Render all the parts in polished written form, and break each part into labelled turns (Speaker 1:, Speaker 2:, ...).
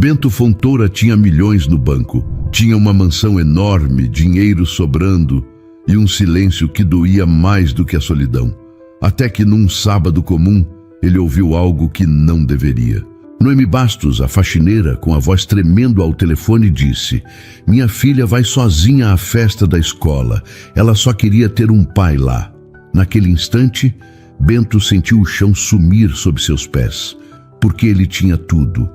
Speaker 1: Bento Fontoura tinha milhões no banco, tinha uma mansão enorme, dinheiro sobrando e um silêncio que doía mais do que a solidão. Até que num sábado comum, ele ouviu algo que não deveria. Noemi Bastos, a faxineira, com a voz tremendo ao telefone, disse: "Minha filha vai sozinha à festa da escola. Ela só queria ter um pai lá." Naquele instante, Bento sentiu o chão sumir sob seus pés, porque ele tinha tudo,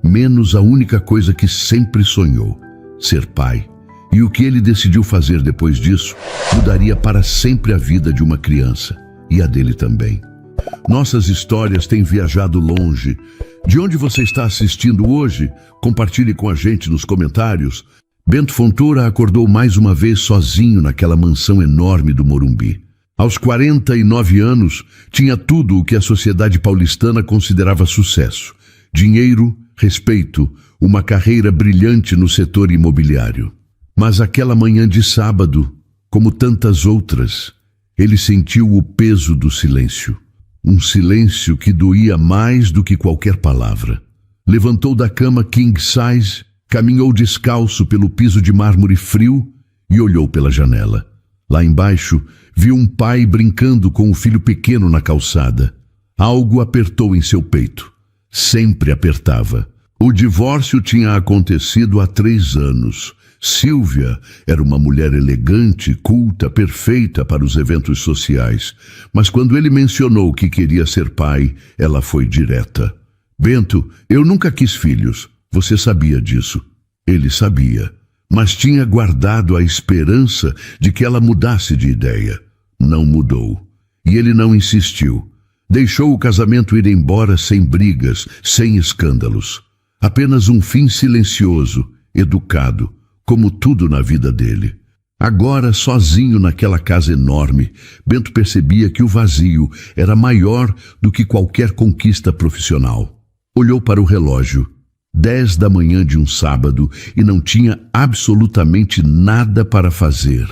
Speaker 1: menos a única coisa que sempre sonhou: ser pai. E o que ele decidiu fazer depois disso mudaria para sempre a vida de uma criança, e a dele também. Nossas histórias têm viajado longe. De onde você está assistindo hoje? Compartilhe com a gente nos comentários. Bento Fontoura acordou mais uma vez sozinho naquela mansão enorme do Morumbi. Aos 49 anos, tinha tudo o que a sociedade paulistana considerava sucesso: dinheiro, respeito, uma carreira brilhante no setor imobiliário. Mas aquela manhã de sábado, como tantas outras, ele sentiu o peso do silêncio. Um silêncio que doía mais do que qualquer palavra. Levantou da cama king size, caminhou descalço pelo piso de mármore frio e olhou pela janela. Lá embaixo, viu um pai brincando com o filho pequeno na calçada. Algo apertou em seu peito. Sempre apertava. O divórcio tinha acontecido há 3 anos. Silvia era uma mulher elegante, culta, perfeita para os eventos sociais. Mas quando ele mencionou que queria ser pai, ela foi direta. "Bento, eu nunca quis filhos. Você sabia disso." Ele sabia, mas tinha guardado a esperança de que ela mudasse de ideia. Não mudou. E ele não insistiu. Deixou o casamento ir embora sem brigas, sem escândalos. Apenas um fim silencioso, educado, como tudo na vida dele. Agora, sozinho naquela casa enorme, Bento percebia que o vazio era maior do que qualquer conquista profissional. Olhou para o relógio. 10 da manhã de um sábado, e não tinha absolutamente nada para fazer.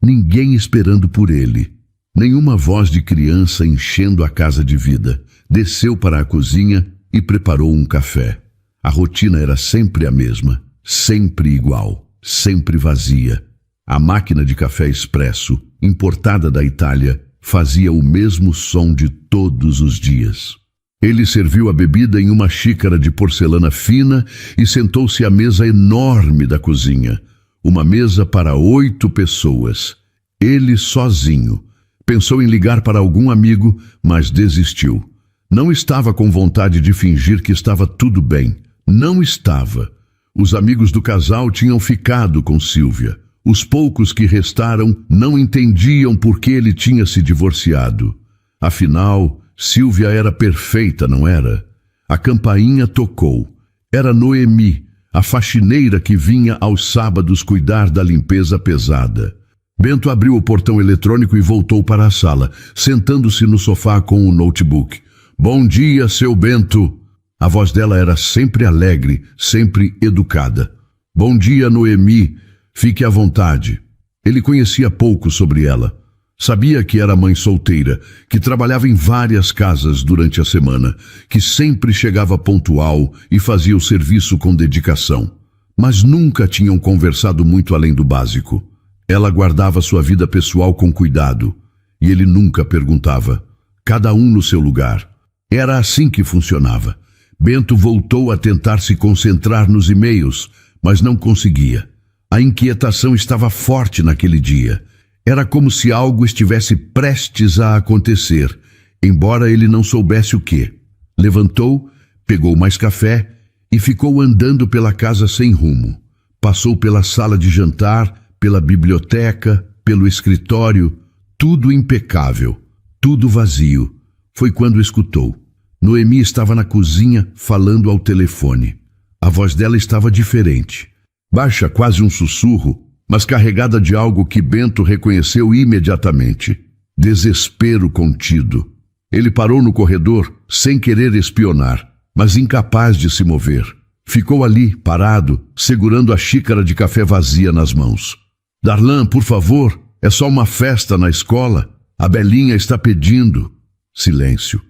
Speaker 1: Ninguém esperando por ele. Nenhuma voz de criança enchendo a casa de vida. Desceu para a cozinha e preparou um café. A rotina era sempre a mesma, sempre igual. Sempre vazia. A máquina de café expresso, importada da Itália, fazia o mesmo som de todos os dias. Ele serviu a bebida em uma xícara de porcelana fina e sentou-se à mesa enorme da cozinha. Uma mesa para 8 pessoas. Ele sozinho. Pensou em ligar para algum amigo, mas desistiu. Não estava com vontade de fingir que estava tudo bem. Não estava. Os amigos do casal tinham ficado com Silvia. Os poucos que restaram não entendiam por que ele tinha se divorciado. Afinal, Silvia era perfeita, não era? A campainha tocou. Era Noemi, a faxineira que vinha aos sábados cuidar da limpeza pesada. Bento abriu o portão eletrônico e voltou para a sala, sentando-se no sofá com o notebook. "Bom dia, seu Bento." A voz dela era sempre alegre, sempre educada. "Bom dia, Noemi. Fique à vontade." Ele conhecia pouco sobre ela. Sabia que era mãe solteira, que trabalhava em várias casas durante a semana, que sempre chegava pontual e fazia o serviço com dedicação. Mas nunca tinham conversado muito além do básico. Ela guardava sua vida pessoal com cuidado, e ele nunca perguntava. Cada um no seu lugar. Era assim que funcionava. Bento voltou a tentar se concentrar nos e-mails, mas não conseguia. A inquietação estava forte naquele dia. Era como se algo estivesse prestes a acontecer, embora ele não soubesse o quê. Levantou, pegou mais café e ficou andando pela casa sem rumo. Passou pela sala de jantar, pela biblioteca, pelo escritório, tudo impecável, tudo vazio. Foi quando escutou. Noemi estava na cozinha falando ao telefone. A voz dela estava diferente. Baixa, quase um sussurro, mas carregada de algo que Bento reconheceu imediatamente. Desespero contido. Ele parou no corredor, sem querer espionar, mas incapaz de se mover. Ficou ali, parado, segurando a xícara de café vazia nas mãos. "Darlan, por favor, é só uma festa na escola. A Belinha está pedindo." Silêncio.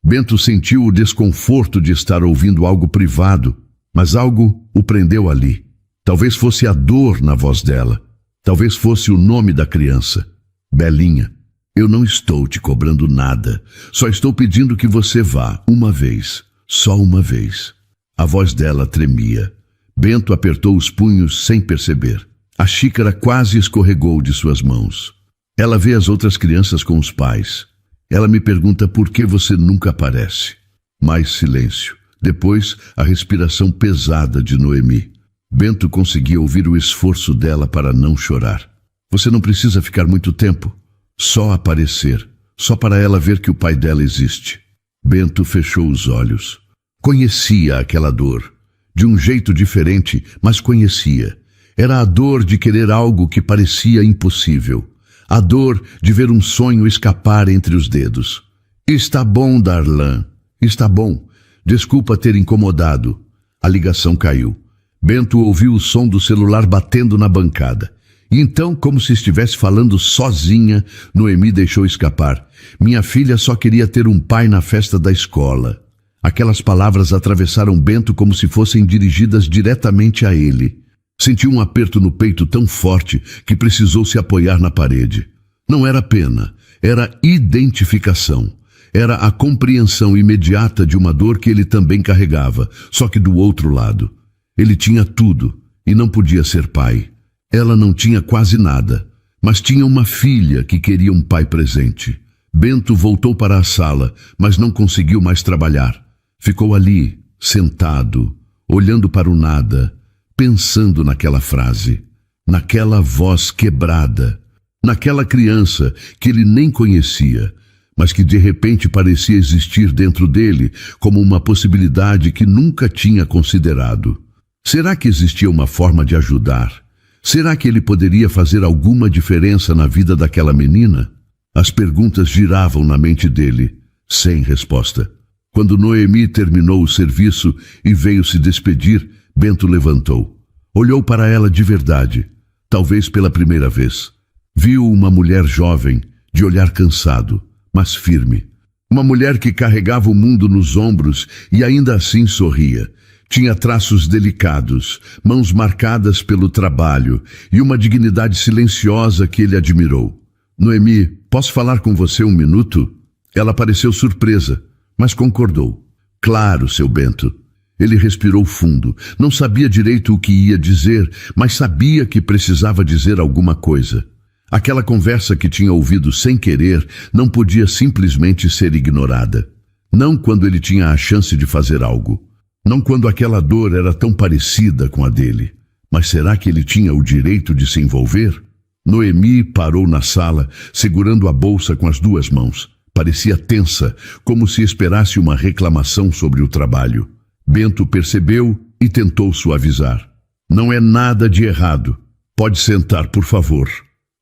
Speaker 1: Bento sentiu o desconforto de estar ouvindo algo privado, Mas algo o prendeu ali. Talvez fosse a dor na voz dela. Talvez fosse o nome da criança. Belinha, eu não estou te cobrando nada. Só estou pedindo que você vá uma vez. Só uma vez. A voz dela tremia. Bento apertou os punhos sem perceber. A xícara quase escorregou de suas mãos. Ela vê as outras crianças com os pais. Ela me pergunta por que você nunca aparece. Mais silêncio. Depois, a respiração pesada de Noemi. Bento conseguia ouvir o esforço dela para não chorar. Você não precisa ficar muito tempo. Só aparecer. Só para ela ver que o pai dela existe. Bento fechou os olhos. Conhecia aquela dor. De um jeito diferente, mas conhecia. Era a dor de querer algo que parecia impossível. A dor de ver um sonho escapar entre os dedos. Está bom, Darlan. Está bom. Desculpa ter incomodado. A ligação caiu. Bento ouviu o som do celular batendo na bancada. E então, como se estivesse falando sozinha, Noemi deixou escapar. Minha filha só queria ter um pai na festa da escola. Aquelas palavras atravessaram Bento como se fossem dirigidas diretamente a ele. Sentiu um aperto no peito tão forte que precisou se apoiar na parede. Não era pena, era identificação. Era a compreensão imediata de uma dor que ele também carregava, só que do outro lado. Ele tinha tudo e não podia ser pai. Ela não tinha quase nada, mas tinha uma filha que queria um pai presente. Bento voltou para a sala, mas não conseguiu mais trabalhar. Ficou ali, sentado, olhando para o nada, pensando naquela frase, naquela voz quebrada, naquela criança que ele nem conhecia, mas que de repente parecia existir dentro dele como uma possibilidade que nunca tinha considerado. Será que existia uma forma de ajudar? Será que ele poderia fazer alguma diferença na vida daquela menina? As perguntas giravam na mente dele, sem resposta. Quando Noemi terminou o serviço e veio se despedir, Bento levantou. Olhou para ela de verdade, talvez pela primeira vez. Viu uma mulher jovem, de olhar cansado, mas firme. Uma mulher que carregava o mundo nos ombros e ainda assim sorria. Tinha traços delicados, mãos marcadas pelo trabalho e uma dignidade silenciosa que ele admirou. Noemi, posso falar com você um minuto? Ela pareceu surpresa, mas concordou. Claro, seu Bento. Ele respirou fundo. Não sabia direito o que ia dizer, mas sabia que precisava dizer alguma coisa. Aquela conversa que tinha ouvido sem querer não podia simplesmente ser ignorada. Não quando ele tinha a chance de fazer algo. Não quando aquela dor era tão parecida com a dele. Mas será que ele tinha o direito de se envolver? Noemi parou na sala, segurando a bolsa com as duas mãos. Parecia tensa, como se esperasse uma reclamação sobre o trabalho. Bento percebeu e tentou suavizar. Não é nada de errado. Pode sentar, por favor.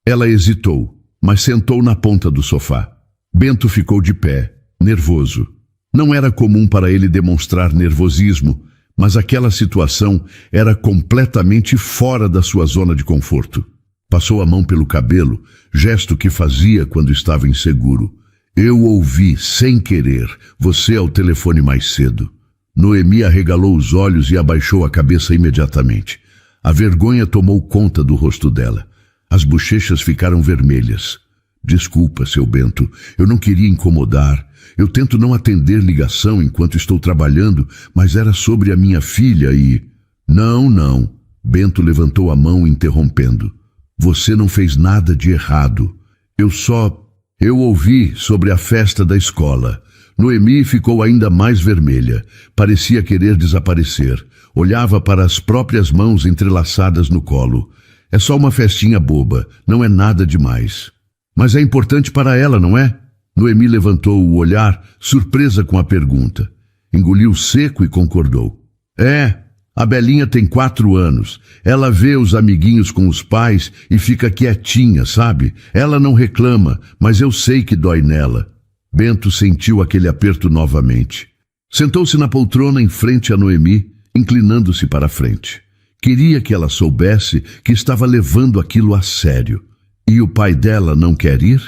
Speaker 1: Ela hesitou, mas sentou na ponta do sofá. Bento ficou de pé, nervoso. Não era comum para ele demonstrar nervosismo, mas aquela situação era completamente fora da sua zona de conforto. Passou a mão pelo cabelo, gesto que fazia quando estava inseguro. Eu ouvi, sem querer, você ao telefone mais cedo. Noemi arregalou os olhos e abaixou a cabeça imediatamente. A vergonha tomou conta do rosto dela. As bochechas ficaram vermelhas. Desculpa, seu Bento, eu não queria incomodar. Eu tento não atender ligação enquanto estou trabalhando, mas era sobre a minha filha e... Não. Bento levantou a mão interrompendo. Você não fez nada de errado. Eu ouvi sobre a festa da escola. Noemi ficou ainda mais vermelha. Parecia querer desaparecer. Olhava para as próprias mãos entrelaçadas no colo. É só uma festinha boba, não é nada demais. Mas é importante para ela, não é? Noemi levantou o olhar, surpresa com a pergunta. Engoliu seco e concordou. É, a Belinha tem 4 anos. Ela vê os amiguinhos com os pais e fica quietinha, sabe? Ela não reclama, mas eu sei que dói nela. Bento sentiu aquele aperto novamente. Sentou-se na poltrona em frente a Noemi, inclinando-se para a frente. Queria que ela soubesse que estava levando aquilo a sério. E o pai dela não quer ir?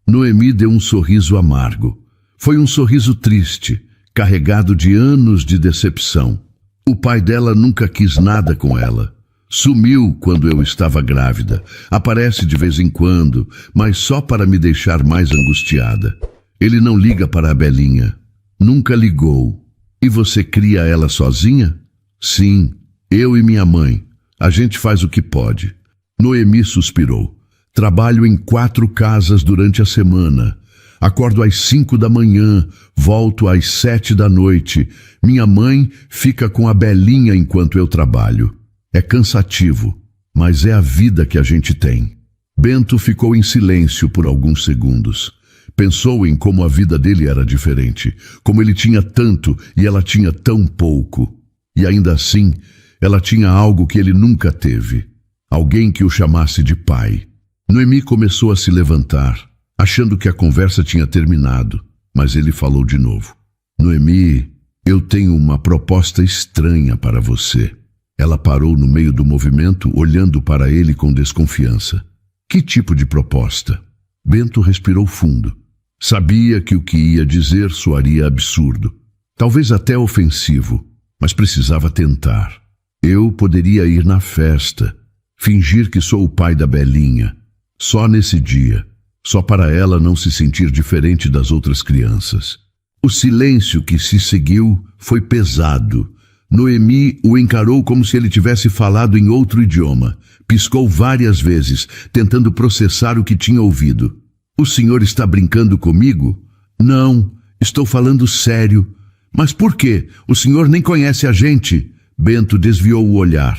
Speaker 1: Noemi deu um sorriso amargo. Foi um sorriso triste, carregado de anos de decepção. O pai dela nunca quis nada com ela. Sumiu quando eu estava grávida. Aparece de vez em quando, mas só para me deixar mais angustiada. Ele não liga para a Belinha. Nunca ligou. E você cria ela sozinha? Sim, eu e minha mãe. A gente faz o que pode. Noemi suspirou. Trabalho em 4 casas durante a semana. Acordo às 5 da manhã, volto às 7 da noite. Minha mãe fica com a Belinha enquanto eu trabalho. É cansativo, mas é a vida que a gente tem. Bento ficou em silêncio por alguns segundos. Pensou em como a vida dele era diferente, como ele tinha tanto e ela tinha tão pouco. E ainda assim, ela tinha algo que ele nunca teve. Alguém que o chamasse de pai. Noemi começou a se levantar, achando que a conversa tinha terminado, mas ele falou de novo. Noemi, eu tenho uma proposta estranha para você. Ela parou no meio do movimento, olhando para ele com desconfiança. Que tipo de proposta? Bento respirou fundo. Sabia que o que ia dizer soaria absurdo, talvez até ofensivo, mas precisava tentar. Eu poderia ir na festa, fingir que sou o pai da Belinha, só nesse dia, só para ela não se sentir diferente das outras crianças. O silêncio que se seguiu foi pesado. Noemi o encarou como se ele tivesse falado em outro idioma. Piscou várias vezes, tentando processar o que tinha ouvido. O senhor está brincando comigo? Não, estou falando sério. Mas por quê? O senhor nem conhece a gente. Bento desviou o olhar.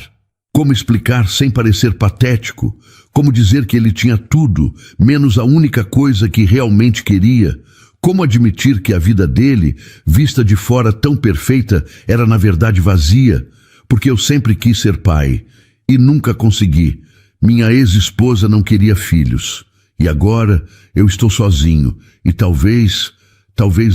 Speaker 1: Como explicar sem parecer patético? Como dizer que ele tinha tudo, menos a única coisa que realmente queria? Como admitir que a vida dele, vista de fora tão perfeita, era na verdade vazia? Porque eu sempre quis ser pai, e nunca consegui. Minha ex-esposa não queria filhos. E agora eu estou sozinho, e talvez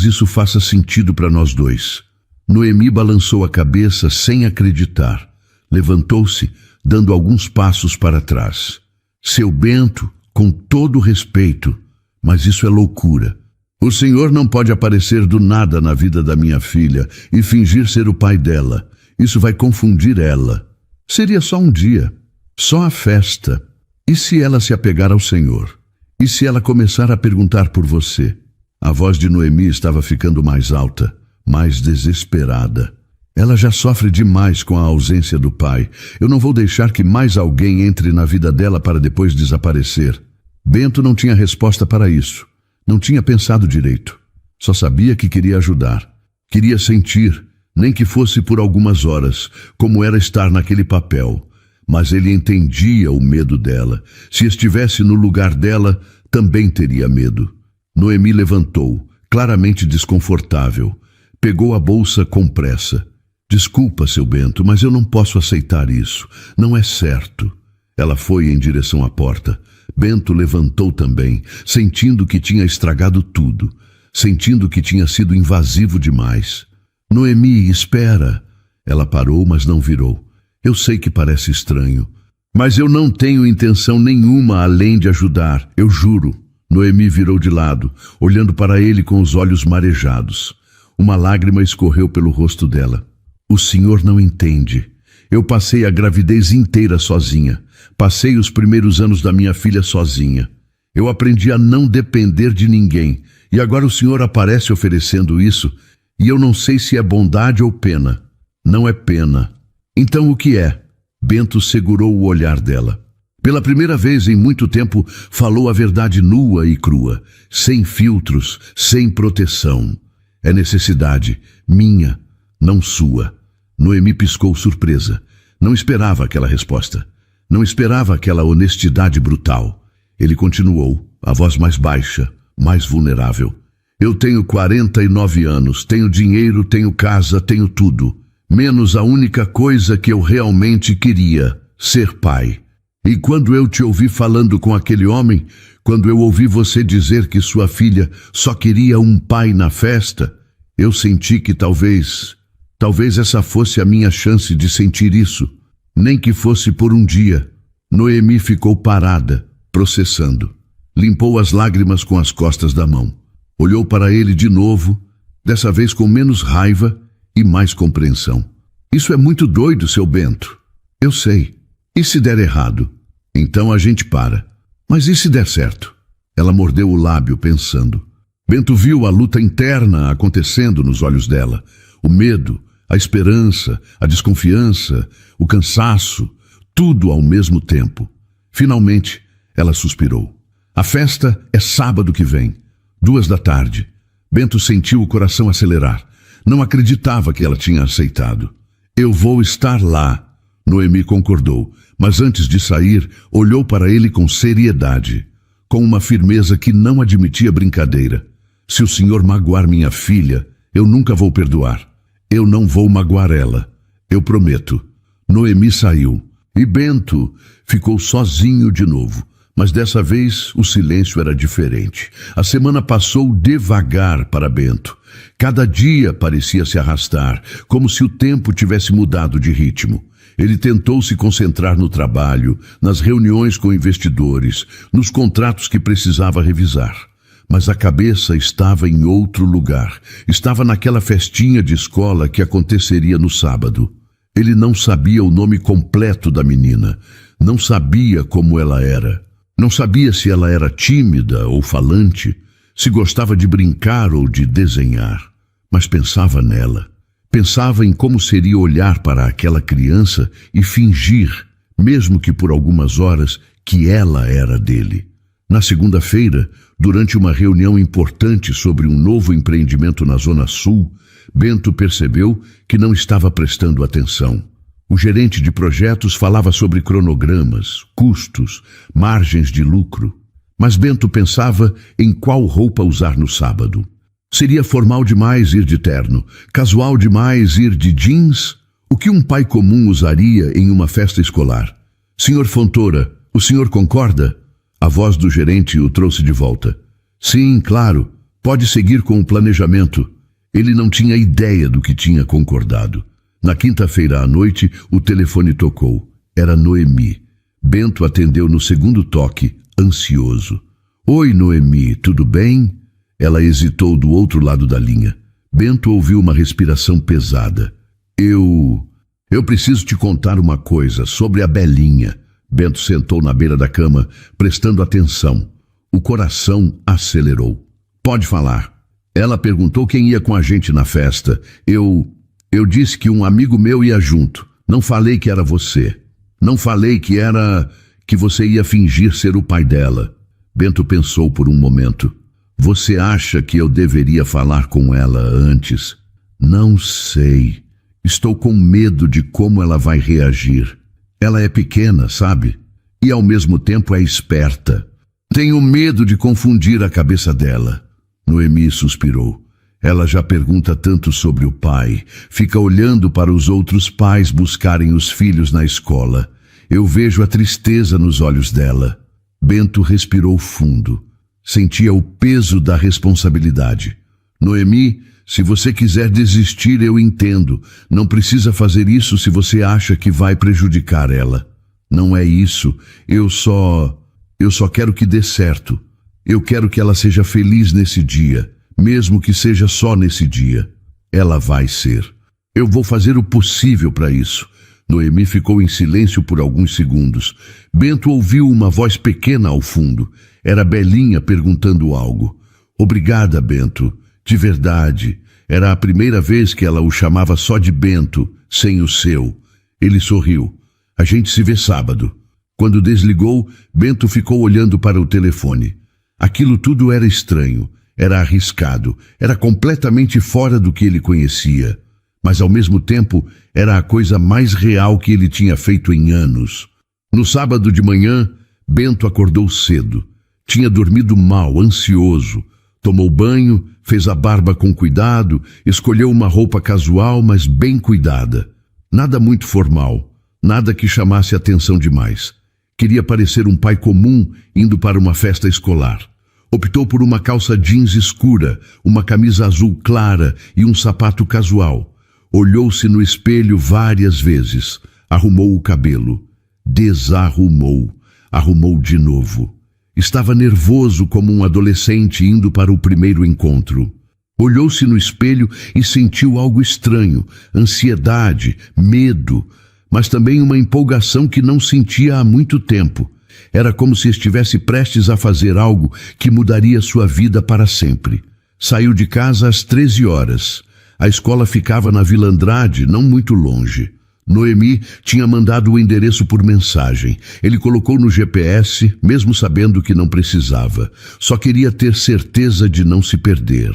Speaker 1: isso faça sentido para nós dois. Noemi balançou a cabeça sem acreditar. Levantou-se, dando alguns passos para trás. Seu Bento, com todo respeito, mas isso é loucura. O senhor não pode aparecer do nada na vida da minha filha e fingir ser o pai dela. Isso vai confundir ela. Seria só um dia, só a festa. E se ela se apegar ao senhor? E se ela começar a perguntar por você? A voz de Noemi estava ficando mais alta, mais desesperada. Ela já sofre demais com a ausência do pai. Eu não vou deixar que mais alguém entre na vida dela para depois desaparecer. Bento não tinha resposta para isso. Não tinha pensado direito. Só sabia que queria ajudar. Queria sentir, nem que fosse por algumas horas, como era estar naquele papel. Mas ele entendia o medo dela. Se estivesse no lugar dela, também teria medo. Noemi levantou, claramente desconfortável. Pegou a bolsa com pressa. Desculpa, seu Bento, mas eu não posso aceitar isso. Não é certo. Ela foi em direção à porta. Bento levantou também, sentindo que tinha estragado tudo, sentindo que tinha sido invasivo demais. Noemi, espera. Ela parou, mas não virou. Eu sei que parece estranho, mas eu não tenho intenção nenhuma além de ajudar, eu juro. Noemi virou de lado, olhando para ele com os olhos marejados. Uma lágrima escorreu pelo rosto dela. O senhor não entende. Eu passei a gravidez inteira sozinha. Passei os primeiros anos da minha filha sozinha. Eu aprendi a não depender de ninguém. E agora o senhor aparece oferecendo isso, e eu não sei se é bondade ou pena. Não é pena. Então o que é? Bento segurou o olhar dela. Pela primeira vez em muito tempo, falou a verdade nua e crua, sem filtros, sem proteção. É necessidade, minha, não sua. Noemi piscou surpresa. Não esperava aquela resposta. Não esperava aquela honestidade brutal. Ele continuou, a voz mais baixa, mais vulnerável. Eu tenho 49 anos, tenho dinheiro, tenho casa, tenho tudo. Menos a única coisa que eu realmente queria, ser pai. E quando eu te ouvi falando com aquele homem, quando eu ouvi você dizer que sua filha só queria um pai na festa, eu senti que talvez essa fosse a minha chance de sentir isso, nem que fosse por um dia. Noemi ficou parada, processando. Limpou as lágrimas com as costas da mão. Olhou para ele de novo, dessa vez com menos raiva e mais compreensão. Isso é muito doido, seu Bento. Eu sei. E se der errado? Então a gente para. Mas e se der certo? Ela mordeu o lábio, pensando. Bento viu a luta interna acontecendo nos olhos dela. O medo, a esperança, a desconfiança, o cansaço, tudo ao mesmo tempo. Finalmente, ela suspirou. A festa é sábado que vem, 14h. Bento sentiu o coração acelerar. Não acreditava que ela tinha aceitado. Eu vou estar lá. Noemi concordou, mas antes de sair, olhou para ele com seriedade, com uma firmeza que não admitia brincadeira. Se o senhor magoar minha filha, eu nunca vou perdoar. Eu não vou magoar ela. Eu prometo. Noemi saiu. E Bento ficou sozinho de novo. Mas dessa vez o silêncio era diferente. A semana passou devagar para Bento. Cada dia parecia se arrastar, como se o tempo tivesse mudado de ritmo. Ele tentou se concentrar no trabalho, nas reuniões com investidores, nos contratos que precisava revisar. Mas a cabeça estava em outro lugar. Estava naquela festinha de escola que aconteceria no sábado. Ele não sabia o nome completo da menina. Não sabia como ela era. Não sabia se ela era tímida ou falante, se gostava de brincar ou de desenhar. Mas pensava nela. Pensava em como seria olhar para aquela criança e fingir, mesmo que por algumas horas, que ela era dele. Na segunda-feira, durante uma reunião importante sobre um novo empreendimento na Zona Sul, Bento percebeu que não estava prestando atenção. O gerente de projetos falava sobre cronogramas, custos, margens de lucro. Mas Bento pensava em qual roupa usar no sábado. Seria formal demais ir de terno, casual demais ir de jeans? O que um pai comum usaria em uma festa escolar? Senhor Fontoura, o senhor concorda? A voz do gerente o trouxe de volta. Sim, claro, pode seguir com o planejamento. Ele não tinha ideia do que tinha concordado. Na quinta-feira à noite, o telefone tocou. Era Noemi. Bento atendeu no segundo toque, ansioso. Oi, Noemi, tudo bem? Ela hesitou do outro lado da linha. Bento ouviu uma respiração pesada. Eu preciso te contar uma coisa sobre a Belinha. Bento sentou na beira da cama, prestando atenção. O coração acelerou. Pode falar. Ela perguntou quem ia com a gente na festa. Eu disse que um amigo meu ia junto. Não falei que era você. Não falei que você ia fingir ser o pai dela. Bento pensou por um momento. Você acha que eu deveria falar com ela antes? Não sei. Estou com medo de como ela vai reagir. Ela é pequena, sabe? E ao mesmo tempo é esperta. Tenho medo de confundir a cabeça dela. Noemi suspirou. Ela já pergunta tanto sobre o pai. Fica olhando para os outros pais buscarem os filhos na escola. Eu vejo a tristeza nos olhos dela. Bento respirou fundo. Sentia o peso da responsabilidade. Noemi, se você quiser desistir, eu entendo. Não precisa fazer isso se você acha que vai prejudicar ela. Não é isso. Eu só quero que dê certo. Eu quero que ela seja feliz nesse dia. Mesmo que seja só nesse dia. Ela vai ser. Eu vou fazer o possível para isso. Noemi ficou em silêncio por alguns segundos. Bento ouviu uma voz pequena ao fundo. Era Belinha perguntando algo. Obrigada, Bento. De verdade. Era a primeira vez que ela o chamava só de Bento, sem o seu. Ele sorriu. A gente se vê sábado. Quando desligou, Bento ficou olhando para o telefone. Aquilo tudo era estranho. Era arriscado, era completamente fora do que ele conhecia, mas ao mesmo tempo era a coisa mais real que ele tinha feito em anos. No sábado de manhã, Bento acordou cedo. Tinha dormido mal, ansioso. Tomou banho, fez a barba com cuidado, escolheu uma roupa casual, mas bem cuidada. Nada muito formal, nada que chamasse atenção demais. Queria parecer um pai comum indo para uma festa escolar. Optou por uma calça jeans escura, uma camisa azul clara e um sapato casual. Olhou-se no espelho várias vezes. Arrumou o cabelo. Desarrumou. Arrumou de novo. Estava nervoso como um adolescente indo para o primeiro encontro. Olhou-se no espelho e sentiu algo estranho, ansiedade, medo, mas também uma empolgação que não sentia há muito tempo. Era como se estivesse prestes a fazer algo que mudaria sua vida para sempre. Saiu de casa às 13 horas. A escola ficava na Vila Andrade, não muito longe. Noemi tinha mandado o endereço por mensagem. Ele colocou no GPS, mesmo sabendo que não precisava. Só queria ter certeza de não se perder.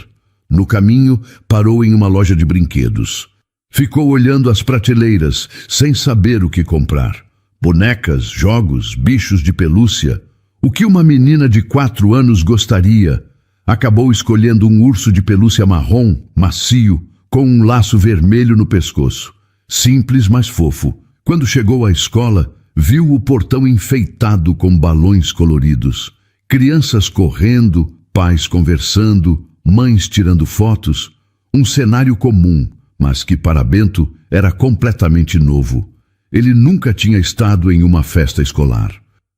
Speaker 1: No caminho, parou em uma loja de brinquedos. Ficou olhando as prateleiras, sem saber o que comprar. Bonecas, jogos, bichos de pelúcia. O que uma menina de 4 anos gostaria? Acabou escolhendo um urso de pelúcia marrom, macio, com um laço vermelho no pescoço. Simples, mas fofo. Quando chegou à escola, viu o portão enfeitado com balões coloridos. Crianças correndo, pais conversando, mães tirando fotos. Um cenário comum, mas que para Bento era completamente novo. Ele nunca tinha estado em uma festa escolar.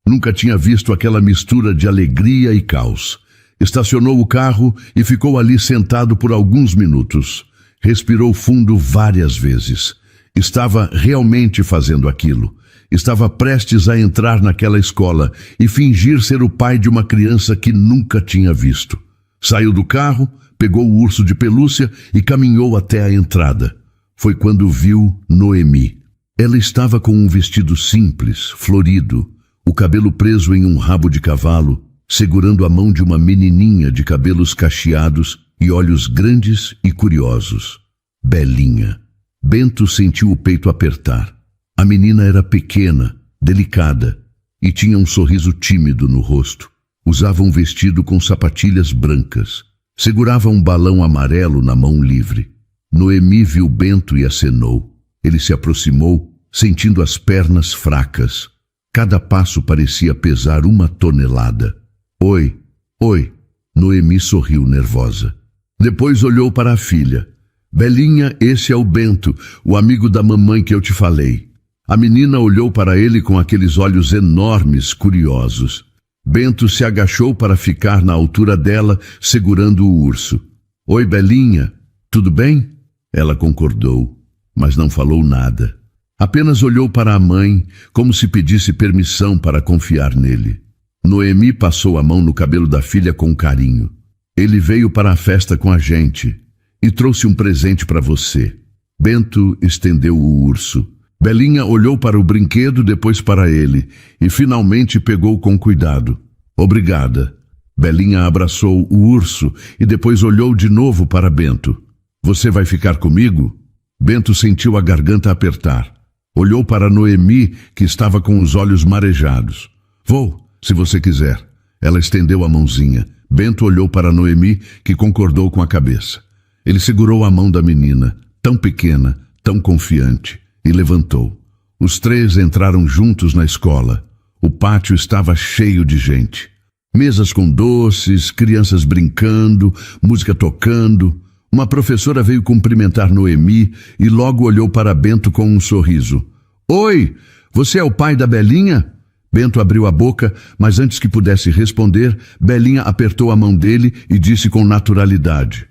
Speaker 1: Nunca tinha visto aquela mistura de alegria e caos. Estacionou o carro e ficou ali sentado por alguns minutos. Respirou fundo várias vezes. Estava realmente fazendo aquilo. Estava prestes a entrar naquela escola e fingir ser o pai de uma criança que nunca tinha visto. Saiu do carro, pegou o urso de pelúcia e caminhou até a entrada. Foi quando viu Noemi. Ela estava com um vestido simples, florido, o cabelo preso em um rabo de cavalo, segurando a mão de uma menininha de cabelos cacheados e olhos grandes e curiosos. Belinha. Bento sentiu o peito apertar. A menina era pequena, delicada, e tinha um sorriso tímido no rosto. Usava um vestido com sapatilhas brancas. Segurava um balão amarelo na mão livre. Noemi viu Bento e acenou. Ele se aproximou, sentindo as pernas fracas. Cada passo parecia pesar 1 tonelada. Oi, oi. Noemi sorriu nervosa. Depois olhou para a filha. Belinha, esse é o Bento, o amigo da mamãe que eu te falei. A menina olhou para ele com aqueles olhos enormes, curiosos. Bento se agachou para ficar na altura dela, segurando o urso. Oi, Belinha, tudo bem? Ela concordou, mas não falou nada. Apenas olhou para a mãe, como se pedisse permissão para confiar nele. Noemi passou a mão no cabelo da filha com carinho. Ele veio para a festa com a gente e trouxe um presente para você. Bento estendeu o urso. Belinha olhou para o brinquedo, depois para ele, e finalmente pegou com cuidado. Obrigada. Belinha abraçou o urso e depois olhou de novo para Bento. Você vai ficar comigo? Bento sentiu a garganta apertar. Olhou para Noemi, que estava com os olhos marejados. Vou, se você quiser. Ela estendeu a mãozinha. Bento olhou para Noemi, que concordou com a cabeça. Ele segurou a mão da menina, tão pequena, tão confiante, e levantou. Os 3 entraram juntos na escola. O pátio estava cheio de gente. Mesas com doces, crianças brincando, música tocando. Uma professora veio cumprimentar Noemi e logo olhou para Bento com um sorriso. Oi, você é o pai da Belinha? Bento abriu a boca, mas antes que pudesse responder, Belinha apertou a mão dele e disse com naturalidade.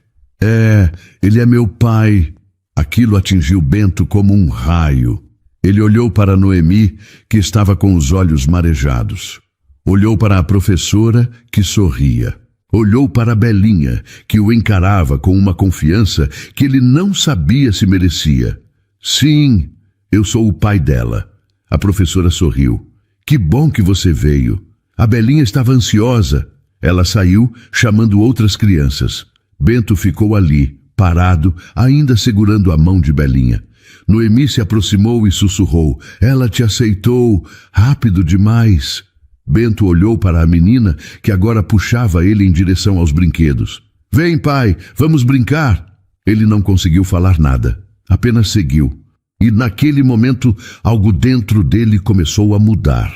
Speaker 1: Ele é meu pai. Aquilo atingiu Bento como um raio. Ele olhou para Noemi, que estava com os olhos marejados. Olhou para a professora, que sorria. Olhou para Belinha, que o encarava com uma confiança que ele não sabia se merecia. Sim, eu sou o pai dela. A professora sorriu. Que bom que você veio. A Belinha estava ansiosa. Ela saiu, chamando outras crianças. Bento ficou ali, parado, ainda segurando a mão de Belinha. Noemi se aproximou e sussurrou. Ela te aceitou. Rápido demais. Bento olhou para a menina, que agora puxava ele em direção aos brinquedos. Vem, pai, vamos brincar. Ele não conseguiu falar nada. Apenas seguiu. E naquele momento, algo dentro dele começou a mudar.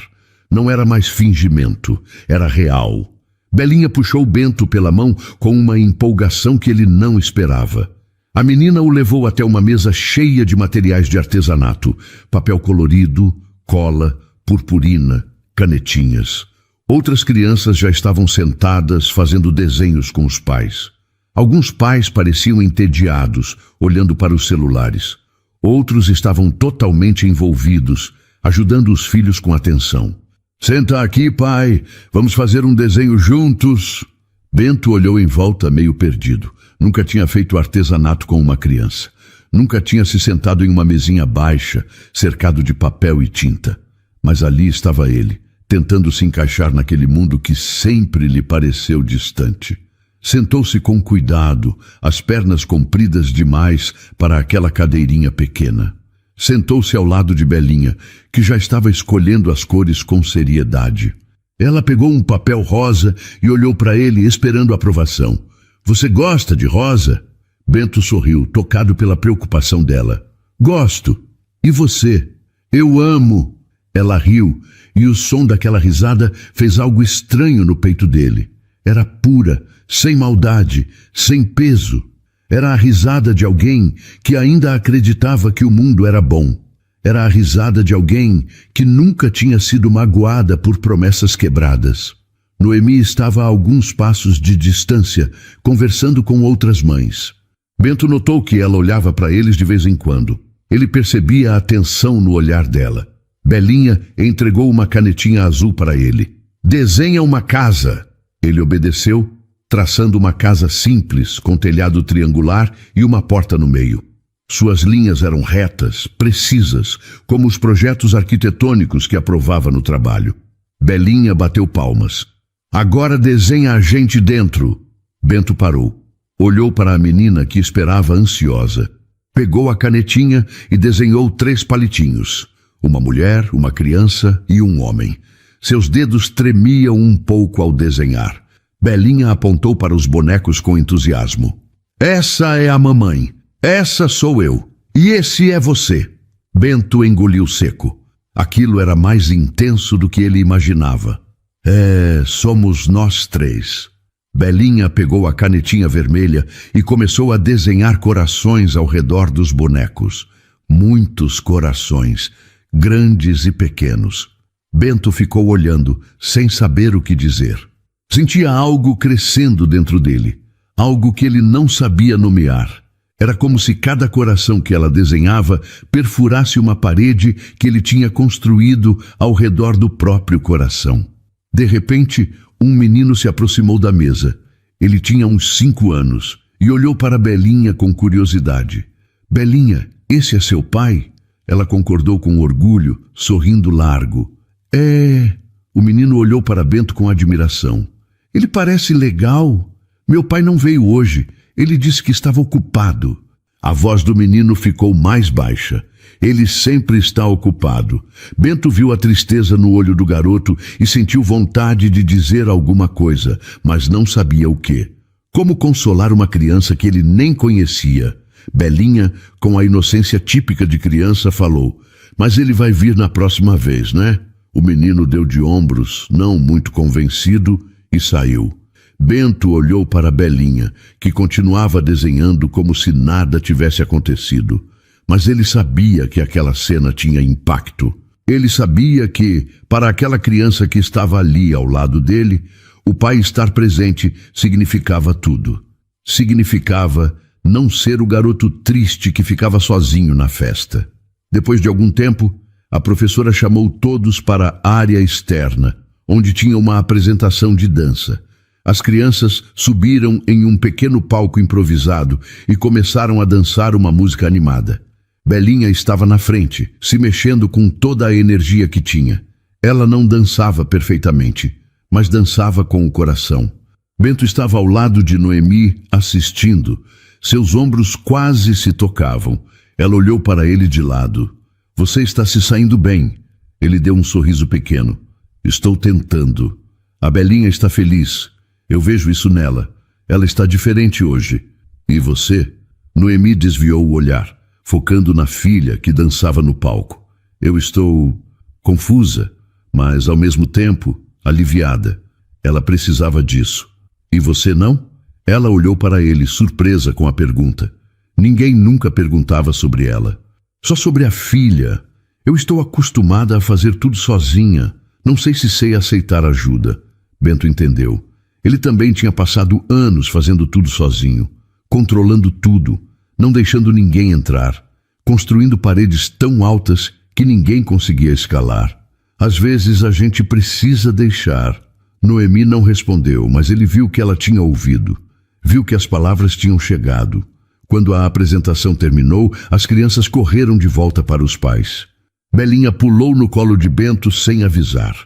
Speaker 1: Não era mais fingimento, era real. Belinha puxou Bento pela mão com uma empolgação que ele não esperava. A menina o levou até uma mesa cheia de materiais de artesanato, papel colorido, cola, purpurina, canetinhas. Outras crianças já estavam sentadas fazendo desenhos com os pais. Alguns pais pareciam entediados, olhando para os celulares. Outros estavam totalmente envolvidos, ajudando os filhos com atenção. Senta aqui, pai. Vamos fazer um desenho juntos. Bento olhou em volta meio perdido. Nunca tinha feito artesanato com uma criança. Nunca tinha se sentado em uma mesinha baixa, cercado de papel e tinta. Mas ali estava ele, tentando se encaixar naquele mundo que sempre lhe pareceu distante. Sentou-se com cuidado, as pernas compridas demais para aquela cadeirinha pequena. Sentou-se ao lado de Belinha, que já estava escolhendo as cores com seriedade. Ela pegou um papel rosa e olhou para ele esperando aprovação. Você gosta de rosa? Bento sorriu, tocado pela preocupação dela. Gosto. E você? Eu amo. Ela riu e o som daquela risada fez algo estranho no peito dele. Era pura, sem maldade, sem peso. Era a risada de alguém que ainda acreditava que o mundo era bom. Era a risada de alguém que nunca tinha sido magoada por promessas quebradas. Noemi estava a alguns passos de distância, conversando com outras mães. Bento notou que ela olhava para eles de vez em quando. Ele percebia a tensão no olhar dela. Belinha entregou uma canetinha azul para ele. Desenha uma casa. Ele obedeceu, traçando uma casa simples, com telhado triangular e uma porta no meio. Suas linhas eram retas, precisas, como os projetos arquitetônicos que aprovava no trabalho. Belinha bateu palmas. Agora desenha a gente dentro. Bento parou. Olhou para a menina que esperava ansiosa. Pegou a canetinha e desenhou 3 palitinhos. Uma mulher, uma criança e um homem. Seus dedos tremiam um pouco ao desenhar. Belinha apontou para os bonecos com entusiasmo. Essa é a mamãe. Essa sou eu. E esse é você. Bento engoliu seco. Aquilo era mais intenso do que ele imaginava. Somos nós 3. Belinha pegou a canetinha vermelha e começou a desenhar corações ao redor dos bonecos. Muitos corações, grandes e pequenos. Bento ficou olhando, sem saber o que dizer. Sentia algo crescendo dentro dele, algo que ele não sabia nomear. Era como se cada coração que ela desenhava perfurasse uma parede que ele tinha construído ao redor do próprio coração. De repente, um menino se aproximou da mesa. Ele tinha uns 5 anos e olhou para Belinha com curiosidade. Belinha, esse é seu pai? Ela concordou com orgulho, sorrindo largo. O menino olhou para Bento com admiração. Ele parece legal. Meu pai não veio hoje. Ele disse que estava ocupado. A voz do menino ficou mais baixa. Ele sempre está ocupado. Bento viu a tristeza no olho do garoto e sentiu vontade de dizer alguma coisa, mas não sabia o quê. Como consolar uma criança que ele nem conhecia? Belinha, com a inocência típica de criança, falou: mas ele vai vir na próxima vez, né? O menino deu de ombros, não muito convencido, e saiu. Bento olhou para Belinha, que continuava desenhando como se nada tivesse acontecido. Mas ele sabia que aquela cena tinha impacto. Ele sabia que, para aquela criança que estava ali ao lado dele, o pai estar presente significava tudo. Significava não ser o garoto triste que ficava sozinho na festa. Depois de algum tempo, a professora chamou todos para a área externa, onde tinha uma apresentação de dança. As crianças subiram em um pequeno palco improvisado e começaram a dançar uma música animada. Belinha estava na frente, se mexendo com toda a energia que tinha. Ela não dançava perfeitamente, mas dançava com o coração. Bento estava ao lado de Noemi, assistindo. Seus ombros quase se tocavam. Ela olhou para ele de lado. Você está se saindo bem. Ele deu um sorriso pequeno. Estou tentando. A Belinha está feliz. Eu vejo isso nela. Ela está diferente hoje. E você? Noemi desviou o olhar, focando na filha que dançava no palco. Eu estou confusa, mas ao mesmo tempo aliviada. Ela precisava disso. E você não? Ela olhou para ele, surpresa com a pergunta. Ninguém nunca perguntava sobre ela. Só sobre a filha. Eu estou acostumada a fazer tudo sozinha. Não sei se sei aceitar ajuda. Bento entendeu. Ele também tinha passado anos fazendo tudo sozinho, controlando tudo, não deixando ninguém entrar, construindo paredes tão altas que ninguém conseguia escalar. Às vezes a gente precisa deixar. Noemi não respondeu, mas ele viu que ela tinha ouvido. Viu que as palavras tinham chegado. Quando a apresentação terminou, as crianças correram de volta para os pais. Belinha pulou no colo de Bento sem avisar.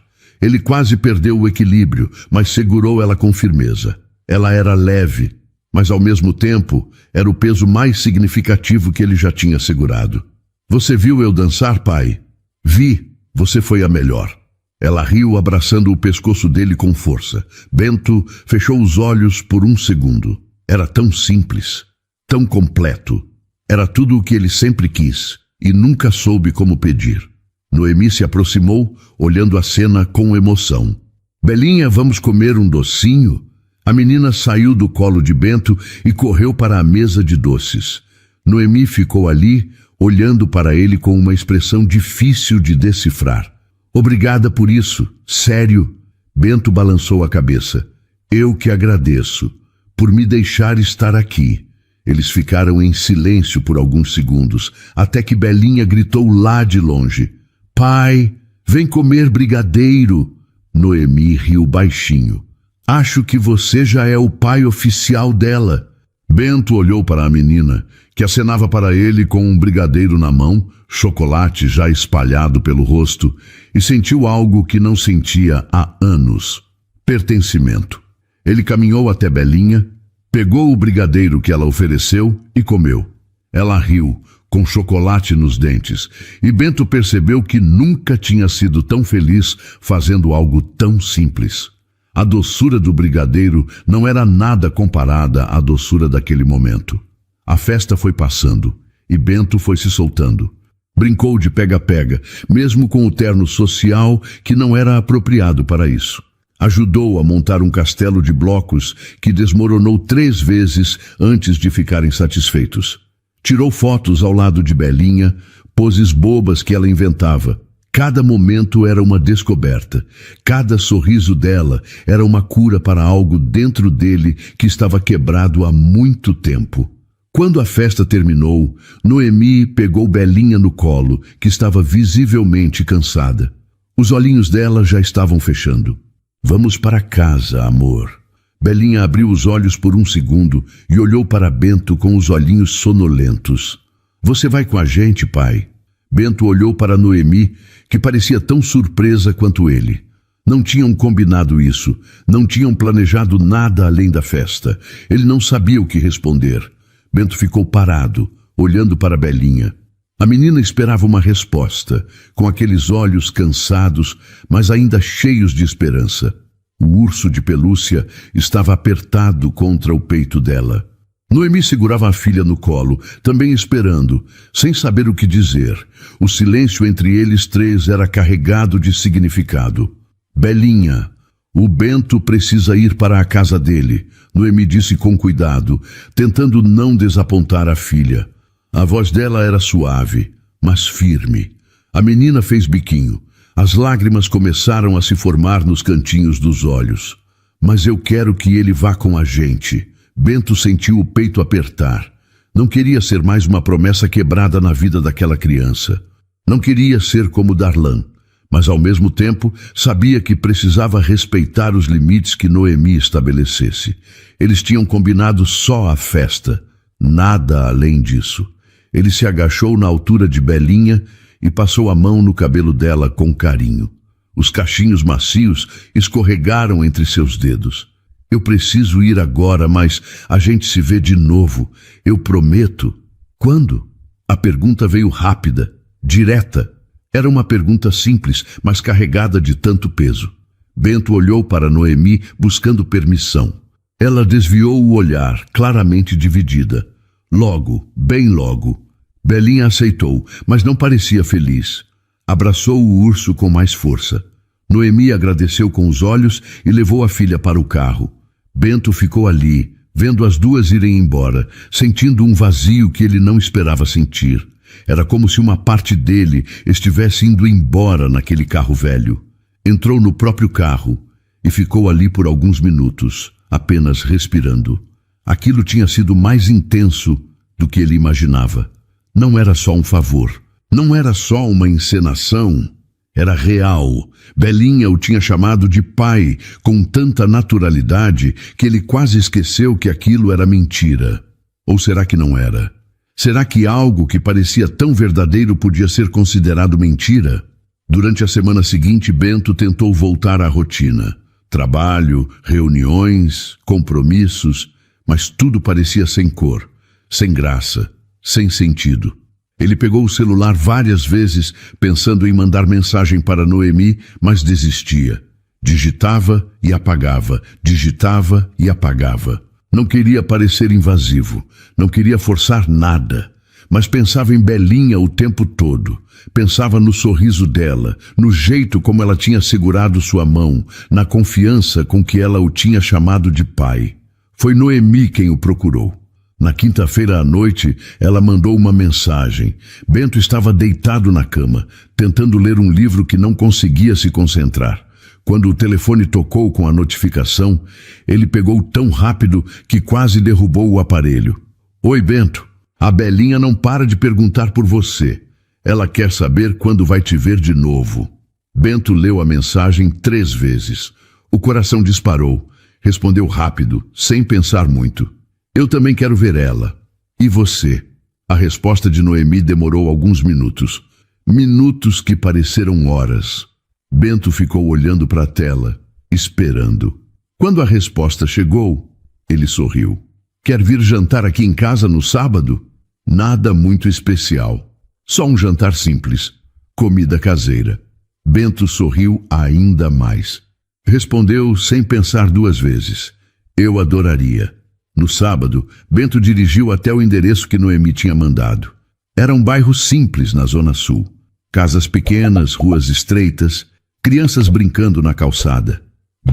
Speaker 1: Ele quase perdeu o equilíbrio, mas segurou ela com firmeza. Ela era leve, mas ao mesmo tempo era o peso mais significativo que ele já tinha segurado. Você viu eu dançar, pai? Vi, você foi a melhor. Ela riu, abraçando o pescoço dele com força. Bento fechou os olhos por um segundo. Era tão simples, tão completo. Era tudo o que ele sempre quis e nunca soube como pedir. Noemi se aproximou, olhando a cena com emoção. Belinha, vamos comer um docinho? A menina saiu do colo de Bento e correu para a mesa de doces. Noemi ficou ali, olhando para ele com uma expressão difícil de decifrar. Obrigada por isso, sério. Bento balançou a cabeça. Eu que agradeço, por me deixar estar aqui. Eles ficaram em silêncio por alguns segundos, até que Belinha gritou lá de longe. Pai, vem comer brigadeiro. Noemi riu baixinho. Acho que você já é o pai oficial dela. Bento olhou para a menina, que acenava para ele com um brigadeiro na mão, chocolate já espalhado pelo rosto, e sentiu algo que não sentia há anos: pertencimento. Ele caminhou até Belinha, pegou o brigadeiro que ela ofereceu e comeu. Ela riu, com chocolate nos dentes, e Bento percebeu que nunca tinha sido tão feliz fazendo algo tão simples. A doçura do brigadeiro não era nada comparada à doçura daquele momento. A festa foi passando e Bento foi se soltando. Brincou de pega-pega, mesmo com o terno social que não era apropriado para isso. Ajudou a montar um castelo de blocos que desmoronou 3 vezes antes de ficarem satisfeitos. Tirou fotos ao lado de Belinha, poses bobas que ela inventava. Cada momento era uma descoberta. Cada sorriso dela era uma cura para algo dentro dele que estava quebrado há muito tempo. Quando a festa terminou, Noemi pegou Belinha no colo, que estava visivelmente cansada. Os olhinhos dela já estavam fechando. Vamos para casa, amor. Belinha abriu os olhos por um segundo e olhou para Bento com os olhinhos sonolentos. Você vai com a gente, pai? Bento olhou para Noemi, que parecia tão surpresa quanto ele. Não tinham combinado isso, não tinham planejado nada além da festa. Ele não sabia o que responder. Bento ficou parado, olhando para Belinha. A menina esperava uma resposta, com aqueles olhos cansados, mas ainda cheios de esperança. O urso de pelúcia estava apertado contra o peito dela. Noemi segurava a filha no colo, também esperando, sem saber o que dizer. O silêncio entre eles 3 era carregado de significado. Belinha, o Bento precisa ir para a casa dele, Noemi disse com cuidado, tentando não desapontar a filha. A voz dela era suave, mas firme. A menina fez biquinho. As lágrimas começaram a se formar nos cantinhos dos olhos. Mas eu quero que ele vá com a gente. Bento sentiu o peito apertar. Não queria ser mais uma promessa quebrada na vida daquela criança. Não queria ser como Darlan, mas ao mesmo tempo sabia que precisava respeitar os limites que Noemi estabelecesse. Eles tinham combinado só a festa, nada além disso. Ele se agachou na altura de Belinha e passou a mão no cabelo dela com carinho. Os cachinhos macios escorregaram entre seus dedos. Eu preciso ir agora, mas a gente se vê de novo. Eu prometo. Quando? A pergunta veio rápida, direta. Era uma pergunta simples, mas carregada de tanto peso. Bento olhou para Noemi, buscando permissão. Ela desviou o olhar, claramente dividida. Logo, bem logo. Belinha aceitou, mas não parecia feliz. Abraçou o urso com mais força. Noemi agradeceu com os olhos e levou a filha para o carro. Bento ficou ali, vendo as duas irem embora, sentindo um vazio que ele não esperava sentir. Era como se uma parte dele estivesse indo embora naquele carro velho. Entrou no próprio carro. e ficou ali por alguns minutos, apenas respirando. Aquilo tinha sido mais intenso do que ele imaginava. Não era só um favor, não era só uma encenação, era real. Belinha o tinha chamado de pai com tanta naturalidade que ele quase esqueceu que aquilo era mentira. Ou será que não era? Será que algo que parecia tão verdadeiro podia ser considerado mentira? Durante a semana seguinte, Bento tentou voltar à rotina. Trabalho, reuniões, compromissos, mas tudo parecia sem cor, sem graça, sem sentido. Ele pegou o celular várias vezes, pensando em mandar mensagem para Noemi, mas desistia. Digitava e apagava, digitava e apagava. Não queria parecer invasivo, não queria forçar nada, mas pensava em Belinha o tempo todo. Pensava no sorriso dela, no jeito como ela tinha segurado sua mão, na confiança com que ela o tinha chamado de pai. Foi Noemi quem o procurou. Na quinta-feira à noite, ela mandou uma mensagem. Bento estava deitado na cama, tentando ler um livro que não conseguia se concentrar. Quando o telefone tocou com a notificação, ele pegou tão rápido que quase derrubou o aparelho. Oi, Bento. A Belinha não para de perguntar por você. Ela quer saber quando vai te ver de novo. Bento leu a mensagem 3 vezes. O coração disparou. Respondeu rápido, sem pensar muito. Eu também quero ver ela. E você? A resposta de Noemi demorou alguns minutos. Minutos que pareceram horas. Bento ficou olhando para a tela, esperando. Quando a resposta chegou, ele sorriu. Quer vir jantar aqui em casa no sábado? Nada muito especial. Só um jantar simples. Comida caseira. Bento sorriu ainda mais. Respondeu sem pensar 2 vezes. Eu adoraria. No sábado, Bento dirigiu até o endereço que Noemi tinha mandado. Era um bairro simples na Zona Sul. Casas pequenas, ruas estreitas, crianças brincando na calçada.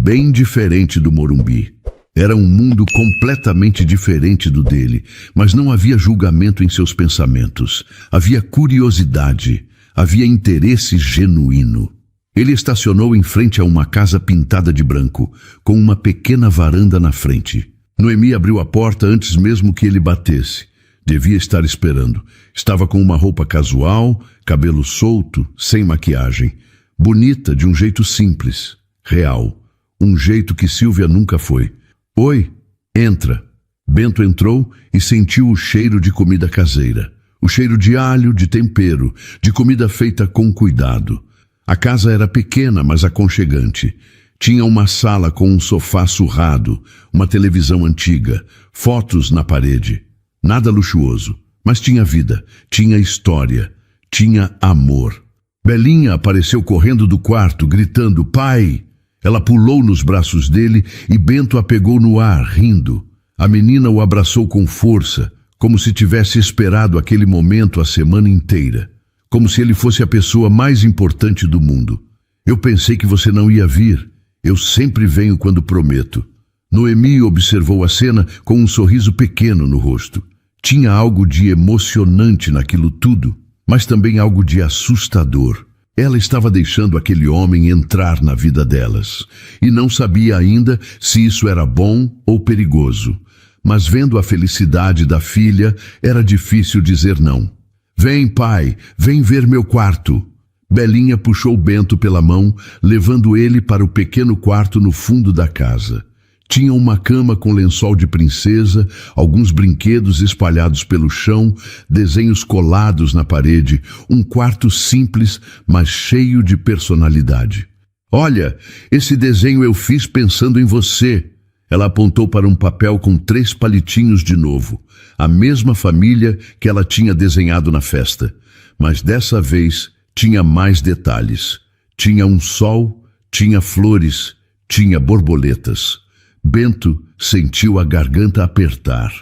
Speaker 1: Bem diferente do Morumbi. Era um mundo completamente diferente do dele, mas não havia julgamento em seus pensamentos. Havia curiosidade, havia interesse genuíno. Ele estacionou em frente a uma casa pintada de branco, com uma pequena varanda na frente. Noemi abriu a porta antes mesmo que ele batesse. Devia estar esperando. Estava com uma roupa casual, cabelo solto, sem maquiagem. Bonita de um jeito simples, real. Um jeito que Silvia nunca foi. Oi, entra. Bento entrou e sentiu o cheiro de comida caseira. O cheiro de alho, de tempero, de comida feita com cuidado. A casa era pequena, mas aconchegante. Tinha uma sala com um sofá surrado, uma televisão antiga, fotos na parede. Nada luxuoso, mas tinha vida, tinha história, tinha amor. Belinha apareceu correndo do quarto, gritando, pai! Ela pulou nos braços dele e Bento a pegou no ar, rindo. A menina o abraçou com força, como se tivesse esperado aquele momento a semana inteira. Como se ele fosse a pessoa mais importante do mundo. Eu pensei que você não ia vir. Eu sempre venho quando prometo. Noemi observou a cena com um sorriso pequeno no rosto. Tinha algo de emocionante naquilo tudo, mas também algo de assustador. Ela estava deixando aquele homem entrar na vida delas, e não sabia ainda se isso era bom ou perigoso. Mas vendo a felicidade da filha, era difícil dizer não. Vem, pai, vem ver meu quarto. Belinha puxou Bento pela mão, levando ele para o pequeno quarto no fundo da casa. Tinha uma cama com lençol de princesa, alguns brinquedos espalhados pelo chão, desenhos colados na parede, um quarto simples, mas cheio de personalidade. Olha, esse desenho eu fiz pensando em você. Ela apontou para um papel com 3 palitinhos de novo, a mesma família que ela tinha desenhado na festa. Mas dessa vez tinha mais detalhes. Tinha um sol, tinha flores, tinha borboletas. Bento sentiu a garganta apertar.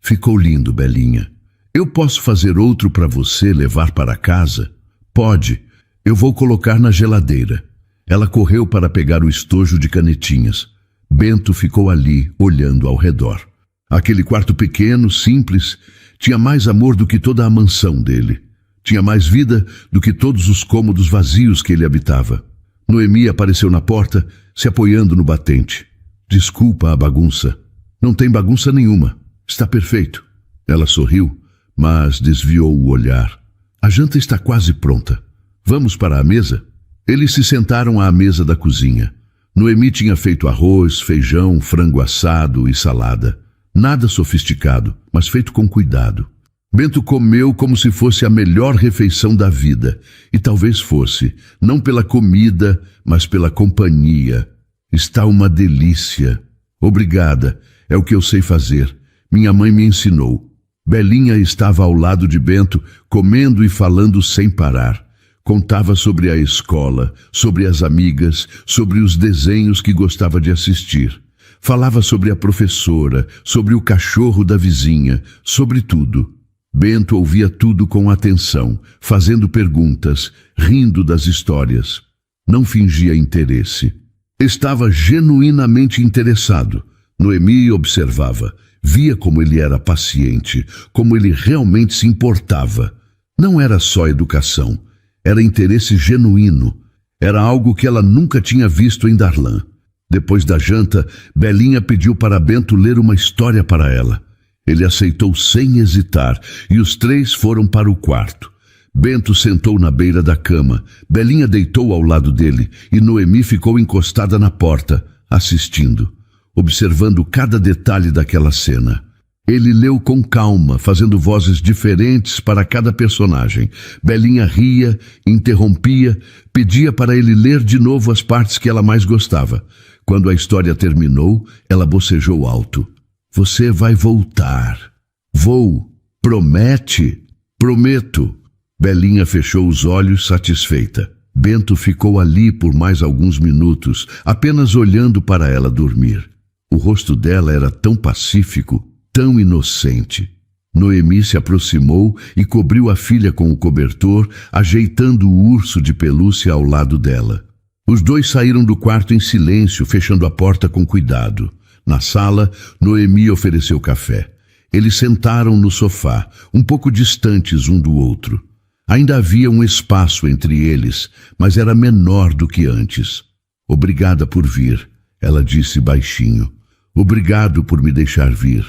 Speaker 1: Ficou lindo, Belinha. Eu posso fazer outro para você levar para casa? Pode. Eu vou colocar na geladeira. Ela correu para pegar o estojo de canetinhas. Bento ficou ali, olhando ao redor. Aquele quarto pequeno, simples, tinha mais amor do que toda a mansão dele. Tinha mais vida do que todos os cômodos vazios que ele habitava. Noemi apareceu na porta, se apoiando no batente. Desculpa a bagunça. Não tem bagunça nenhuma. Está perfeito. Ela sorriu, mas desviou o olhar. A janta está quase pronta. Vamos para a mesa? Eles se sentaram à mesa da cozinha. Noemi tinha feito arroz, feijão, frango assado e salada. Nada sofisticado, mas feito com cuidado. Bento comeu como se fosse a melhor refeição da vida. E talvez fosse, não pela comida, mas pela companhia. Está uma delícia. Obrigada, é o que eu sei fazer. Minha mãe me ensinou. Belinha estava ao lado de Bento, comendo e falando sem parar. Contava sobre a escola, sobre as amigas, sobre os desenhos que gostava de assistir. Falava sobre a professora, sobre o cachorro da vizinha, sobre tudo. Bento ouvia tudo com atenção, fazendo perguntas, rindo das histórias. Não fingia interesse. Estava genuinamente interessado. Noemi observava, via como ele era paciente, como ele realmente se importava. Não era só educação, era interesse genuíno. Era algo que ela nunca tinha visto em Darlan. Depois da janta, Belinha pediu para Bento ler uma história para ela. Ele aceitou sem hesitar e os três foram para o quarto. Bento sentou na beira da cama, Belinha deitou ao lado dele e Noemi ficou encostada na porta, assistindo, observando cada detalhe daquela cena. Ele leu com calma, fazendo vozes diferentes para cada personagem. Belinha ria, interrompia, pedia para ele ler de novo as partes que ela mais gostava. Quando a história terminou, ela bocejou alto. Você vai voltar. Vou. Promete? Prometo. Belinha fechou os olhos satisfeita. Bento ficou ali por mais alguns minutos, apenas olhando para ela dormir. O rosto dela era tão pacífico, tão inocente. Noemi se aproximou e cobriu a filha com o cobertor, ajeitando o urso de pelúcia ao lado dela. Os dois saíram do quarto em silêncio, fechando a porta com cuidado. Na sala, Noemi ofereceu café. Eles sentaram no sofá, um pouco distantes um do outro. Ainda havia um espaço entre eles, mas era menor do que antes. Obrigada por vir, ela disse baixinho. Obrigado por me deixar vir.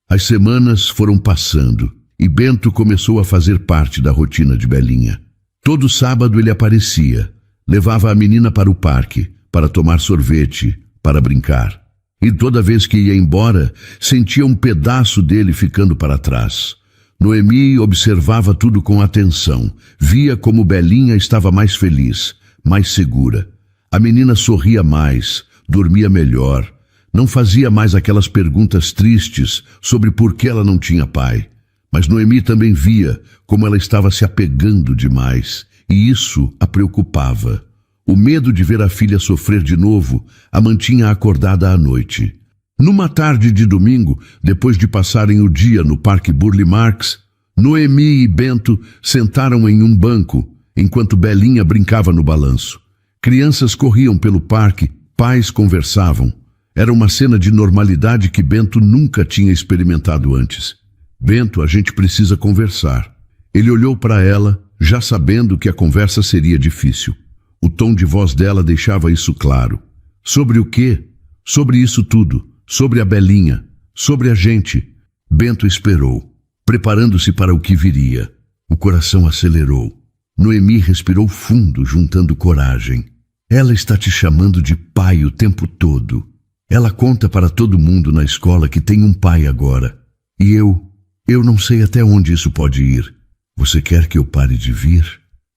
Speaker 1: As semanas foram passando e Bento começou a fazer parte da rotina de Belinha. Todo sábado ele aparecia, levava a menina para o parque, para tomar sorvete, para brincar. E toda vez que ia embora, sentia um pedaço dele ficando para trás. Noemi observava tudo com atenção, via como Belinha estava mais feliz, mais segura. A menina sorria mais, dormia melhor, não fazia mais aquelas perguntas tristes sobre por que ela não tinha pai. Mas Noemi também via como ela estava se apegando demais, e isso a preocupava. O medo de ver a filha sofrer de novo a mantinha acordada à noite. Numa tarde de domingo, depois de passarem o dia no Parque Burle Marx, Noemi e Bento sentaram em um banco, enquanto Belinha brincava no balanço. Crianças corriam pelo parque, pais conversavam. Era uma cena de normalidade que Bento nunca tinha experimentado antes. Bento, a gente precisa conversar. Ele olhou para ela, já sabendo que a conversa seria difícil. O tom de voz dela deixava isso claro. Sobre o quê? Sobre isso tudo. Sobre a Belinha. Sobre a gente. Bento esperou, preparando-se para o que viria. O coração acelerou. Noemi respirou fundo, juntando coragem. Ela está te chamando de pai o tempo todo. Ela conta para todo mundo na escola que tem um pai agora. E eu não sei até onde isso pode ir. Você quer que eu pare de vir?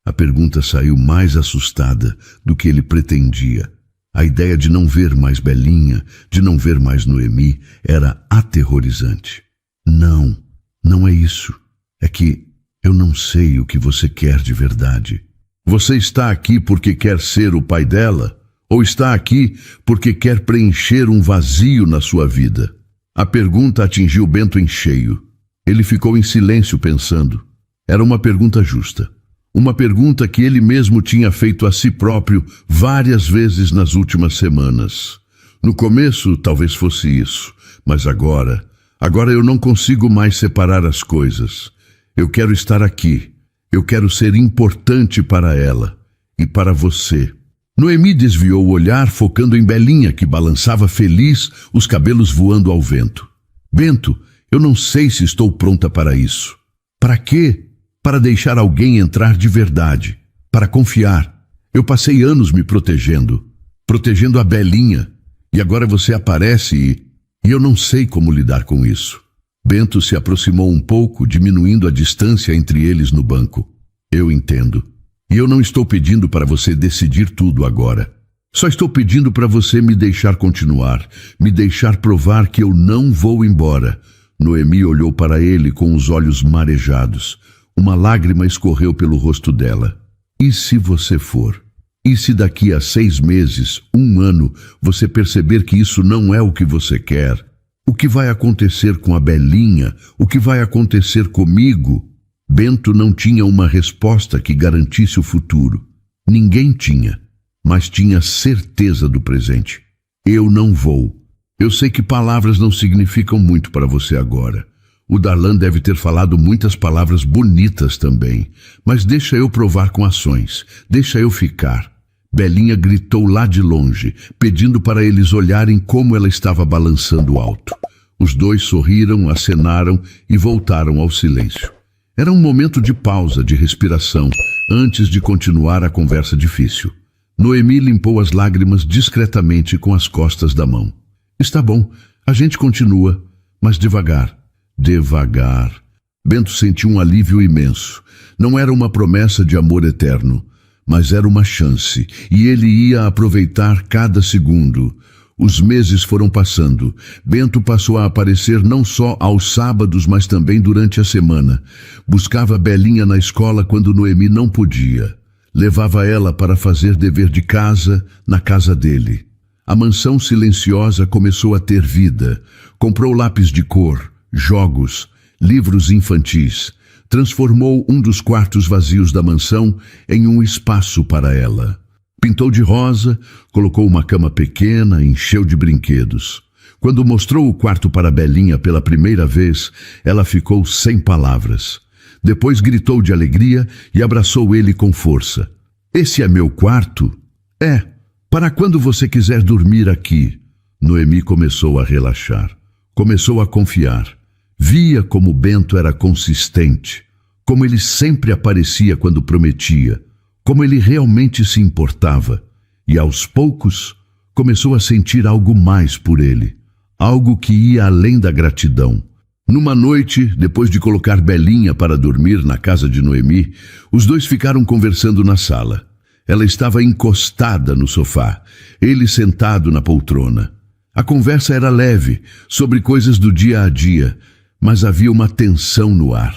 Speaker 1: A pergunta saiu mais assustada do que ele pretendia. A ideia de não ver mais Belinha, de não ver mais Noemi, era aterrorizante. Não é isso. É que eu não sei o que você quer de verdade. Você está aqui porque quer ser o pai dela? Ou está aqui porque quer preencher um vazio na sua vida? A pergunta atingiu Bento em cheio. Ele ficou em silêncio pensando. Era uma pergunta justa. Uma pergunta que ele mesmo tinha feito a si próprio várias vezes nas últimas semanas. No começo talvez fosse isso, mas agora eu não consigo mais separar as coisas. Eu quero estar aqui. Eu quero ser importante para ela e para você. Noemi desviou o olhar, focando em Belinha, que balançava feliz, os cabelos voando ao vento. Bento, eu não sei se estou pronta para isso. Para quê? Para deixar alguém entrar de verdade. Para confiar. Eu passei anos me protegendo a Belinha, e agora você aparece e eu não sei como lidar com isso. Bento se aproximou um pouco, diminuindo a distância entre eles no banco. Eu entendo. E eu não estou pedindo para você decidir tudo agora. Só estou pedindo para você me deixar continuar, me deixar provar que eu não vou embora. Noemi olhou para ele com os olhos marejados. Uma lágrima escorreu pelo rosto dela. E se você for? E se daqui a 6 meses, 1 ano, você perceber que isso não é o que você quer? O que vai acontecer com a Belinha? O que vai acontecer comigo? Bento não tinha uma resposta que garantisse o futuro. Ninguém tinha, mas tinha certeza do presente. Eu não vou. Eu sei que palavras não significam muito para você agora. O Darlan deve ter falado muitas palavras bonitas também, mas deixa eu provar com ações, deixa eu ficar. Belinha gritou lá de longe, pedindo para eles olharem como ela estava balançando alto. Os dois sorriram, acenaram e voltaram ao silêncio. Era um momento de pausa, de respiração, antes de continuar a conversa difícil. Noemi limpou as lágrimas discretamente com as costas da mão. Está bom, a gente continua, mas devagar, devagar. Bento sentiu um alívio imenso. Não era uma promessa de amor eterno, mas era uma chance, e ele ia aproveitar cada segundo. Os meses foram passando. Bento passou a aparecer não só aos sábados, mas também durante a semana. Buscava Belinha na escola quando Noemi não podia. Levava ela para fazer dever de casa na casa dele. A mansão silenciosa começou a ter vida. Comprou lápis de cor, jogos, livros infantis. Transformou um dos quartos vazios da mansão em um espaço para ela. Pintou de rosa, colocou uma cama pequena, encheu de brinquedos. Quando mostrou o quarto para Belinha pela primeira vez, ela ficou sem palavras. Depois gritou de alegria e abraçou ele com força. Esse é meu quarto? É, para quando você quiser dormir aqui. Noemi começou a relaxar. Começou a confiar. Via como Bento era consistente, como ele sempre aparecia quando prometia, como ele realmente se importava, e aos poucos começou a sentir algo mais por ele, algo que ia além da gratidão. Numa noite, depois de colocar Belinha para dormir na casa de Noemi, os dois ficaram conversando na sala. Ela estava encostada no sofá, ele sentado na poltrona. A conversa era leve, sobre coisas do dia a dia, mas havia uma tensão no ar,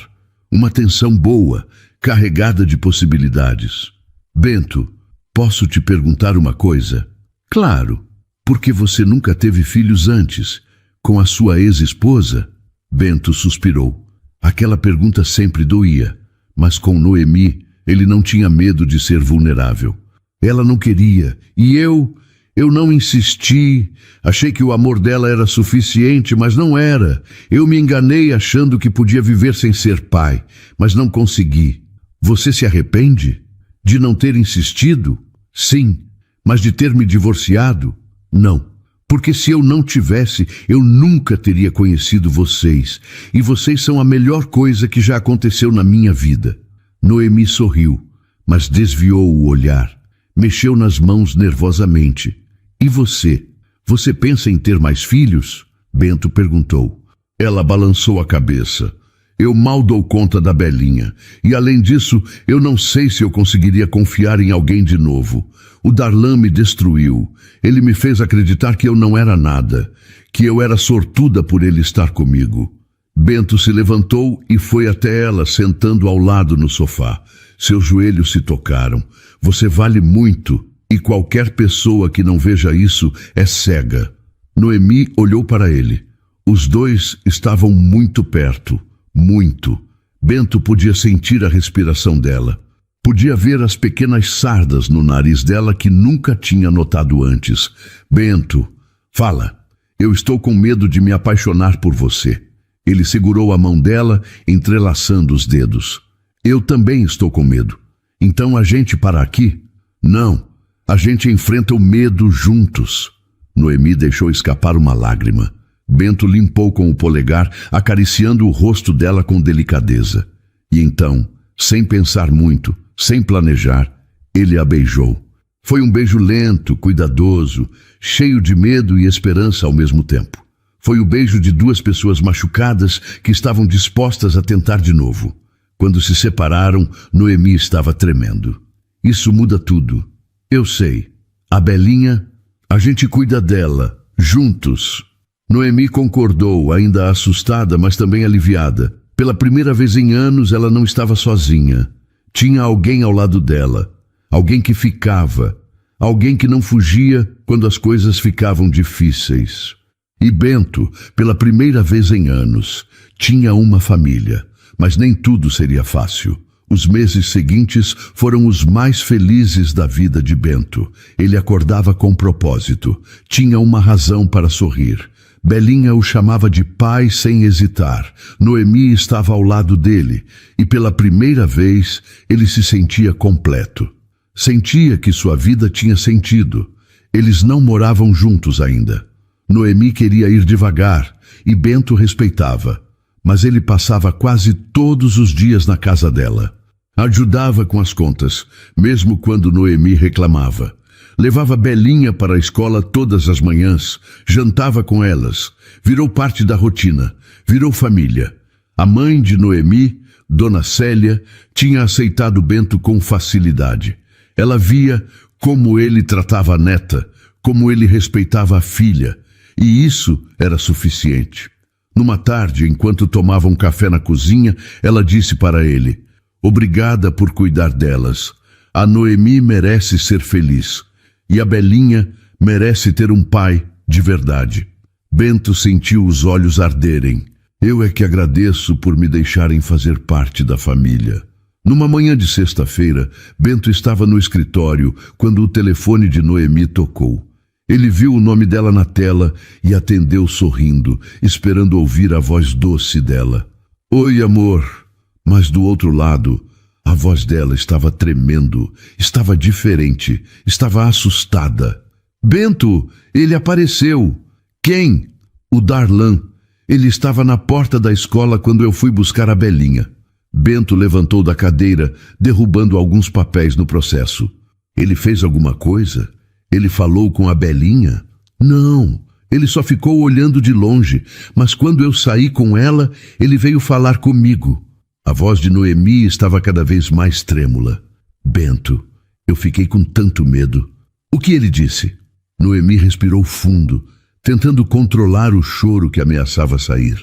Speaker 1: uma tensão boa, carregada de possibilidades. Bento, posso te perguntar uma coisa? Claro, porque você nunca teve filhos antes, com a sua ex-esposa? Bento suspirou. Aquela pergunta sempre doía, mas com Noemi ele não tinha medo de ser vulnerável. Ela não queria, e eu não insisti. Achei que o amor dela era suficiente, mas não era. Eu me enganei achando que podia viver sem ser pai, mas não consegui. Você se arrepende? De não ter insistido? Sim. Mas de ter me divorciado? Não. Porque se eu não tivesse, eu nunca teria conhecido vocês. E vocês são a melhor coisa que já aconteceu na minha vida. Noemi sorriu, mas desviou o olhar. Mexeu nas mãos nervosamente. E você? Você pensa em ter mais filhos? Bento perguntou. Ela balançou a cabeça. Eu mal dou conta da Belinha. E além disso, eu não sei se eu conseguiria confiar em alguém de novo. O Darlan me destruiu. Ele me fez acreditar que eu não era nada, que eu era sortuda por ele estar comigo. Bento se levantou e foi até ela, sentando ao lado no sofá. Seus joelhos se tocaram. Você vale muito, e qualquer pessoa que não veja isso é cega. Noemi olhou para ele. Os dois estavam muito perto, muito. Bento podia sentir a respiração dela. Podia ver as pequenas sardas no nariz dela que nunca tinha notado antes. Bento, fala. Eu estou com medo de me apaixonar por você. Ele segurou a mão dela, entrelaçando os dedos. Eu também estou com medo. Então a gente para aqui? Não. A gente enfrenta o medo juntos. Noemi deixou escapar uma lágrima. Bento limpou com o polegar, acariciando o rosto dela com delicadeza. E então, sem pensar muito, sem planejar, ele a beijou. Foi um beijo lento, cuidadoso, cheio de medo e esperança ao mesmo tempo. Foi o beijo de duas pessoas machucadas que estavam dispostas a tentar de novo. Quando se separaram, Noemi estava tremendo. Isso muda tudo. Eu sei. A Belinha, a gente cuida dela, juntos. Noemi concordou, ainda assustada, mas também aliviada. Pela primeira vez em anos, ela não estava sozinha. Tinha alguém ao lado dela. Alguém que ficava. Alguém que não fugia quando as coisas ficavam difíceis. E Bento, pela primeira vez em anos, tinha uma família. Mas nem tudo seria fácil. Os meses seguintes foram os mais felizes da vida de Bento. Ele acordava com propósito. Tinha uma razão para sorrir. Belinha o chamava de pai sem hesitar. Noemi estava ao lado dele. E pela primeira vez, ele se sentia completo. Sentia que sua vida tinha sentido. Eles não moravam juntos ainda. Noemi queria ir devagar e Bento respeitava. Mas ele passava quase todos os dias na casa dela. Ajudava com as contas, mesmo quando Noemi reclamava. Levava Belinha para a escola todas as manhãs, jantava com elas. Virou parte da rotina, virou família. A mãe de Noemi, Dona Célia, tinha aceitado Bento com facilidade. Ela via como ele tratava a neta, como ele respeitava a filha, e isso era suficiente. Numa tarde, enquanto tomavam café na cozinha, ela disse para ele: "Obrigada por cuidar delas. A Noemi merece ser feliz. E a Belinha merece ter um pai de verdade." Bento sentiu os olhos arderem. "Eu é que agradeço por me deixarem fazer parte da família." Numa manhã de sexta-feira, Bento estava no escritório quando o telefone de Noemi tocou. Ele viu o nome dela na tela e atendeu sorrindo, esperando ouvir a voz doce dela. "Oi, amor." Mas do outro lado, a voz dela estava tremendo, estava diferente, estava assustada. "Bento, ele apareceu." "Quem?" "O Darlan. Ele estava na porta da escola quando eu fui buscar a Belinha." Bento levantou da cadeira, derrubando alguns papéis no processo. "Ele fez alguma coisa? Ele falou com a Belinha?" "Não, ele só ficou olhando de longe, mas quando eu saí com ela, ele veio falar comigo." A voz de Noemi estava cada vez mais trêmula. "Bento, eu fiquei com tanto medo." "O que ele disse?" Noemi respirou fundo, tentando controlar o choro que ameaçava sair.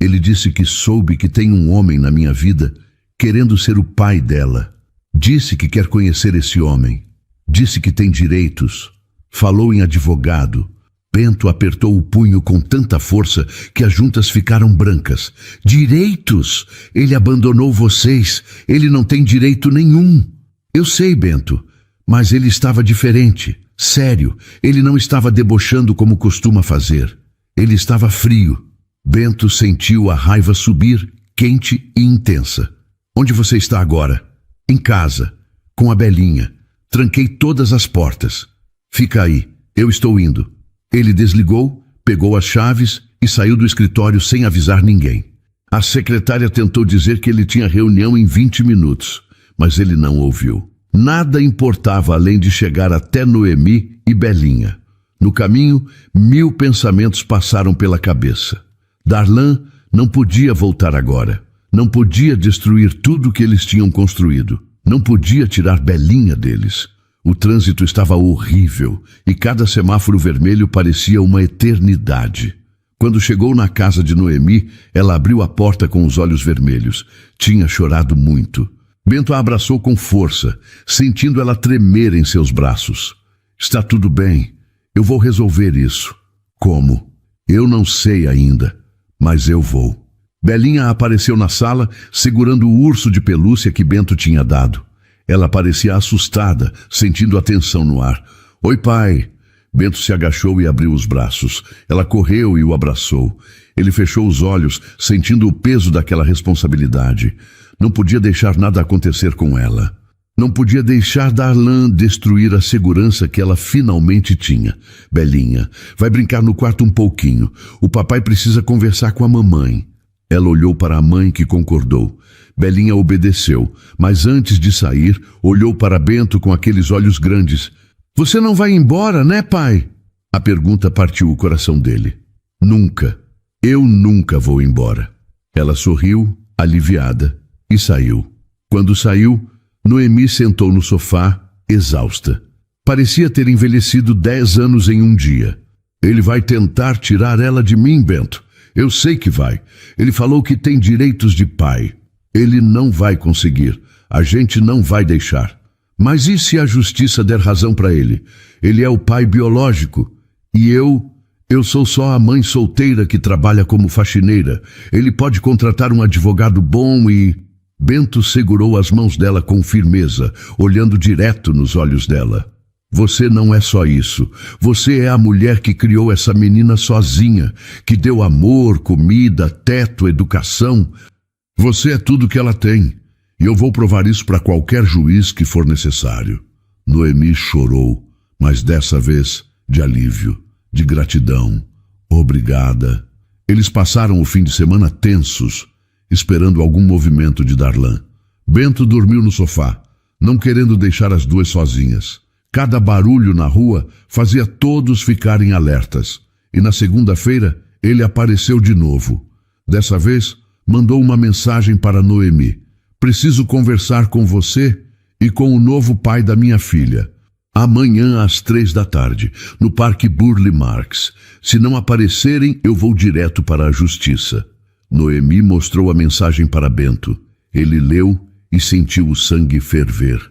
Speaker 1: "Ele disse que soube que tem um homem na minha vida querendo ser o pai dela. Disse que quer conhecer esse homem. Disse que tem direitos. Falou em advogado." Bento apertou o punho com tanta força que as juntas ficaram brancas. "Direitos? Ele abandonou vocês. Ele não tem direito nenhum." "Eu sei, Bento, mas ele estava diferente. Sério, ele não estava debochando como costuma fazer. Ele estava frio." Bento sentiu a raiva subir, quente e intensa. "Onde você está agora?" "Em casa, com a Belinha. Tranquei todas as portas." "Fica aí, eu estou indo." Ele desligou, pegou as chaves e saiu do escritório sem avisar ninguém. A secretária tentou dizer que ele tinha reunião em 20 minutos, mas ele não ouviu. Nada importava além de chegar até Noemi e Belinha. No caminho, 1000 pensamentos passaram pela cabeça. Darlan não podia voltar agora. Não podia destruir tudo que eles tinham construído. Não podia tirar Belinha deles. O trânsito estava horrível e cada semáforo vermelho parecia uma eternidade. Quando chegou na casa de Noemi, ela abriu a porta com os olhos vermelhos. Tinha chorado muito. Bento a abraçou com força, sentindo ela tremer em seus braços. "Está tudo bem. Eu vou resolver isso." "Como?" "Eu não sei ainda, mas eu vou." Belinha apareceu na sala, segurando o urso de pelúcia que Bento tinha dado. Ela parecia assustada, sentindo a tensão no ar. "Oi, pai." Bento se agachou e abriu os braços. Ela correu e o abraçou. Ele fechou os olhos, sentindo o peso daquela responsabilidade. Não podia deixar nada acontecer com ela. Não podia deixar Darlan destruir a segurança que ela finalmente tinha. Belinha, vai brincar no quarto um pouquinho. O papai precisa conversar com a mamãe. Ela olhou para a mãe, que concordou. Belinha obedeceu, mas antes de sair, olhou para Bento com aqueles olhos grandes. Você não vai embora, né, pai? A pergunta partiu o coração dele. Nunca. Eu nunca vou embora. Ela sorriu, aliviada, e saiu. Quando saiu, Noemi sentou no sofá, exausta. Parecia ter envelhecido 10 anos em um dia. Ele vai tentar tirar ela de mim, Bento. Eu sei que vai. Ele falou que tem direitos de pai. Ele não vai conseguir. A gente não vai deixar. Mas e se a justiça der razão para ele? Ele é o pai biológico. E eu sou só a mãe solteira que trabalha como faxineira. Ele pode contratar um advogado bom e... Bento segurou as mãos dela com firmeza, olhando direto nos olhos dela. Você não é só isso. Você é a mulher que criou essa menina sozinha, que deu amor, comida, teto, educação. Você é tudo que ela tem. E eu vou provar isso para qualquer juiz que for necessário. Noemi chorou, mas dessa vez de alívio, de gratidão. Obrigada. Eles passaram o fim de semana tensos, esperando algum movimento de Darlan. Bento dormiu no sofá, não querendo deixar as duas sozinhas. Cada barulho na rua fazia todos ficarem alertas. E na segunda-feira, ele apareceu de novo. Dessa vez, mandou uma mensagem para Noemi. Preciso conversar com você e com o novo pai da minha filha. Amanhã às 3 da tarde, no Parque Burle Marx. Se não aparecerem, eu vou direto para a justiça. Noemi mostrou a mensagem para Bento. Ele leu e sentiu o sangue ferver.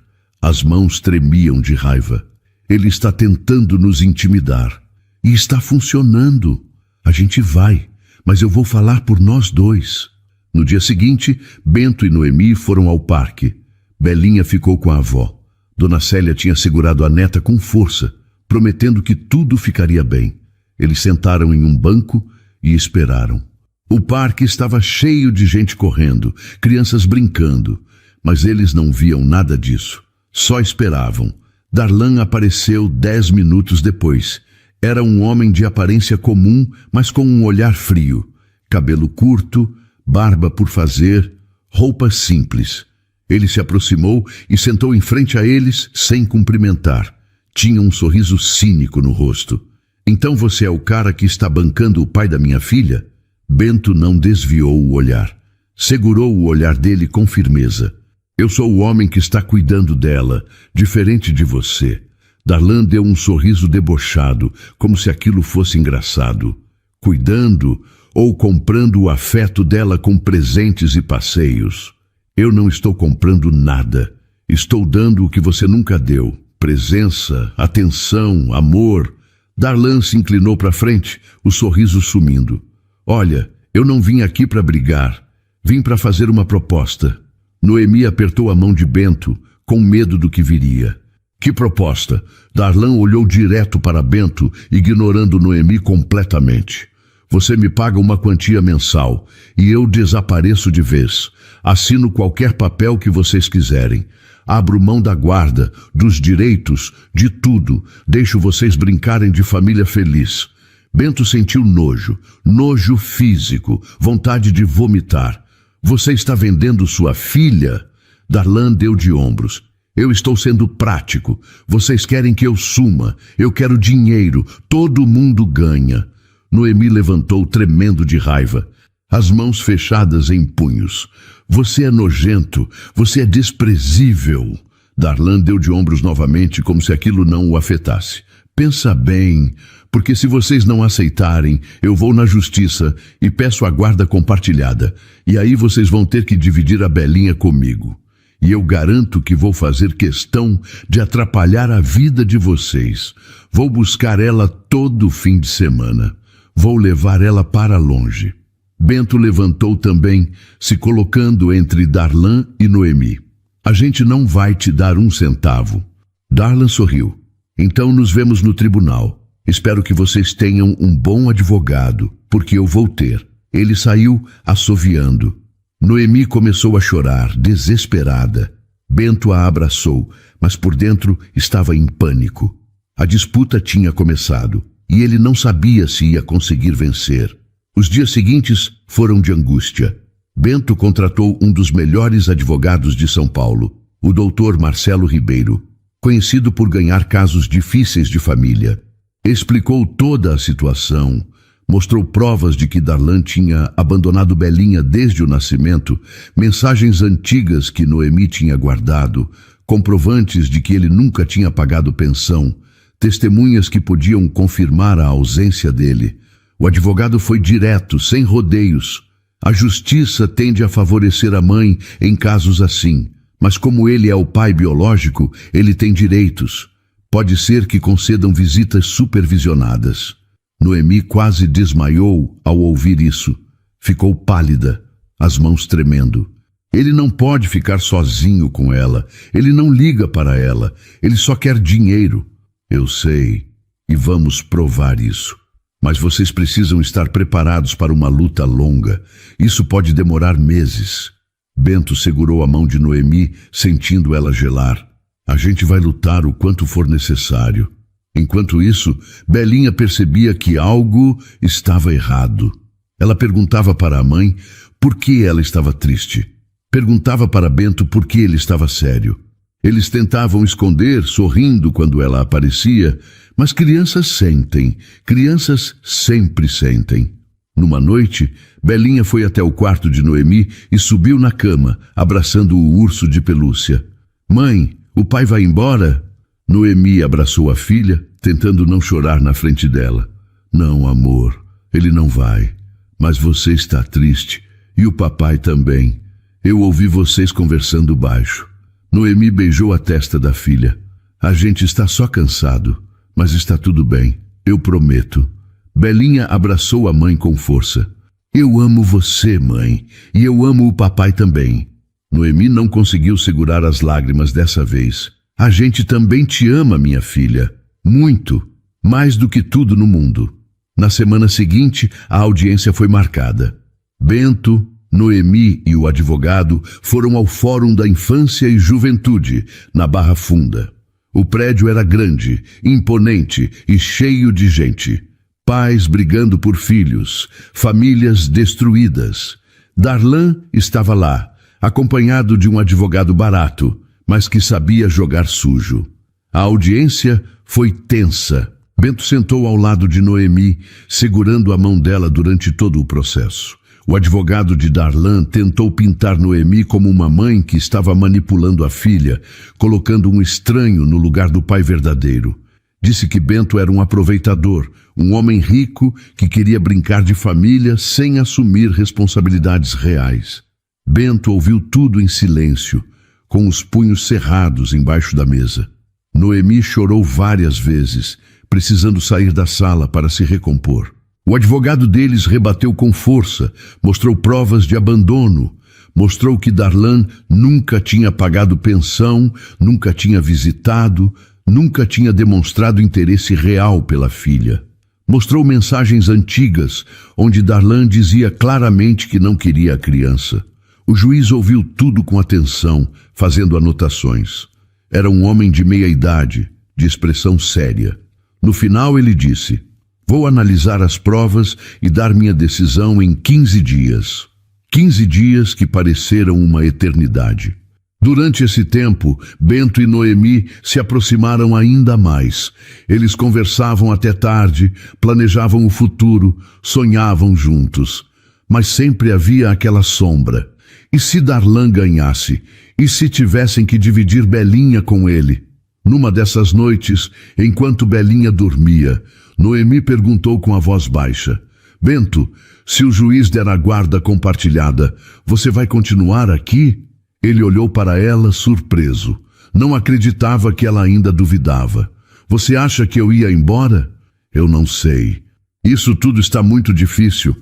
Speaker 1: As mãos tremiam de raiva. Ele está tentando nos intimidar. E está funcionando. A gente vai, mas eu vou falar por nós dois. No dia seguinte, Bento e Noemi foram ao parque. Belinha ficou com a avó. Dona Célia tinha segurado a neta com força, prometendo que tudo ficaria bem. Eles sentaram em um banco e esperaram. O parque estava cheio de gente correndo, crianças brincando, mas eles não viam nada disso. Só esperavam. Darlan apareceu 10 minutos depois. Era um homem de aparência comum, mas com um olhar frio. Cabelo curto, barba por fazer, roupas simples. Ele se aproximou e sentou em frente a eles sem cumprimentar. Tinha um sorriso cínico no rosto. Então você é o cara que está bancando o pai da minha filha? Bento não desviou o olhar. Segurou o olhar dele com firmeza. Eu sou o homem que está cuidando dela, diferente de você. Darlan deu um sorriso debochado, como se aquilo fosse engraçado. Cuidando ou comprando o afeto dela com presentes e passeios. Eu não estou comprando nada. Estou dando o que você nunca deu. Presença, atenção, amor. Darlan se inclinou para frente, o sorriso sumindo. Olha, eu não vim aqui para brigar. Vim para fazer uma proposta. Noemi apertou a mão de Bento, com medo do que viria. Que proposta? Darlan olhou direto para Bento, ignorando Noemi completamente. Você me paga uma quantia mensal, e eu desapareço de vez. Assino qualquer papel que vocês quiserem. Abro mão da guarda, dos direitos, de tudo. Deixo vocês brincarem de família feliz. Bento sentiu nojo físico, vontade de vomitar. Você está vendendo sua filha? Darlan deu de ombros. Eu estou sendo prático. Vocês querem que eu suma. Eu quero dinheiro. Todo mundo ganha. Noemi levantou tremendo de raiva, as mãos fechadas em punhos. Você é nojento. Você é desprezível. Darlan deu de ombros novamente, como se aquilo não o afetasse. Pensa bem, porque se vocês não aceitarem, eu vou na justiça e peço a guarda compartilhada. E aí vocês vão ter que dividir a Belinha comigo. E eu garanto que vou fazer questão de atrapalhar a vida de vocês. Vou buscar ela todo fim de semana. Vou levar ela para longe. Bento levantou também, se colocando entre Darlan e Noemi. A gente não vai te dar 1 centavo. Darlan sorriu. Então nos vemos no tribunal. Espero que vocês tenham um bom advogado, porque eu vou ter. Ele saiu assoviando. Noemi começou a chorar, desesperada. Bento a abraçou, mas por dentro estava em pânico. A disputa tinha começado e ele não sabia se ia conseguir vencer. Os dias seguintes foram de angústia. Bento contratou um dos melhores advogados de São Paulo, o doutor Marcelo Ribeiro, conhecido por ganhar casos difíceis de família. Explicou toda a situação, mostrou provas de que Darlan tinha abandonado Belinha desde o nascimento, mensagens antigas que Noemi tinha guardado, comprovantes de que ele nunca tinha pagado pensão, testemunhas que podiam confirmar a ausência dele. O advogado foi direto, sem rodeios. A justiça tende a favorecer a mãe em casos assim, mas como ele é o pai biológico, ele tem direitos. Pode ser que concedam visitas supervisionadas. Noemi quase desmaiou ao ouvir isso. Ficou pálida, as mãos tremendo. Ele não pode ficar sozinho com ela. Ele não liga para ela. Ele só quer dinheiro. Eu sei, e vamos provar isso. Mas vocês precisam estar preparados para uma luta longa. Isso pode demorar meses. Bento segurou a mão de Noemi, sentindo ela gelar. A gente vai lutar o quanto for necessário. Enquanto isso, Belinha percebia que algo estava errado. Ela perguntava para a mãe por que ela estava triste. Perguntava para Bento por que ele estava sério. Eles tentavam esconder, sorrindo quando ela aparecia, mas crianças sentem, crianças sempre sentem. Numa noite, Belinha foi até o quarto de Noemi e subiu na cama, abraçando o urso de pelúcia. Mãe, o pai vai embora? Noemi abraçou a filha, tentando não chorar na frente dela. Não, amor, ele não vai. Mas você está triste, e o papai também. Eu ouvi vocês conversando baixo. Noemi beijou a testa da filha. A gente está só cansado, mas está tudo bem, eu prometo. Belinha abraçou a mãe com força. Eu amo você, mãe, e eu amo o papai também. Noemi não conseguiu segurar as lágrimas dessa vez. A gente também te ama, minha filha. Muito, mais do que tudo no mundo. Na semana seguinte, a audiência foi marcada. Bento, Noemi e o advogado foram ao Fórum da Infância e Juventude, na Barra Funda. O prédio era grande, imponente e cheio de gente. Pais brigando por filhos, famílias destruídas. Darlan estava lá, acompanhado de um advogado barato, mas que sabia jogar sujo. A audiência foi tensa. Bento sentou ao lado de Noemi, segurando a mão dela durante todo o processo. O advogado de Darlan tentou pintar Noemi como uma mãe que estava manipulando a filha, colocando um estranho no lugar do pai verdadeiro. Disse que Bento era um aproveitador, um homem rico que queria brincar de família sem assumir responsabilidades reais. Bento ouviu tudo em silêncio, com os punhos cerrados embaixo da mesa. Noemi chorou várias vezes, precisando sair da sala para se recompor. O advogado deles rebateu com força, mostrou provas de abandono, mostrou que Darlan nunca tinha pagado pensão, nunca tinha visitado, nunca tinha demonstrado interesse real pela filha. Mostrou mensagens antigas, onde Darlan dizia claramente que não queria a criança. O juiz ouviu tudo com atenção, fazendo anotações. Era um homem de meia idade, de expressão séria. No final ele disse: vou analisar as provas e dar minha decisão em 15 dias. 15 dias que pareceram uma eternidade. Durante esse tempo, Bento e Noemi se aproximaram ainda mais. Eles conversavam até tarde, planejavam o futuro, sonhavam juntos. Mas sempre havia aquela sombra. E se Darlan ganhasse? E se tivessem que dividir Belinha com ele? Numa dessas noites, enquanto Belinha dormia, Noemi perguntou com a voz baixa: Bento, se o juiz der a guarda compartilhada, você vai continuar aqui? Ele olhou para ela surpreso. Não acreditava que ela ainda duvidava. Você acha que eu ia embora? Eu não sei. Isso tudo está muito difícil.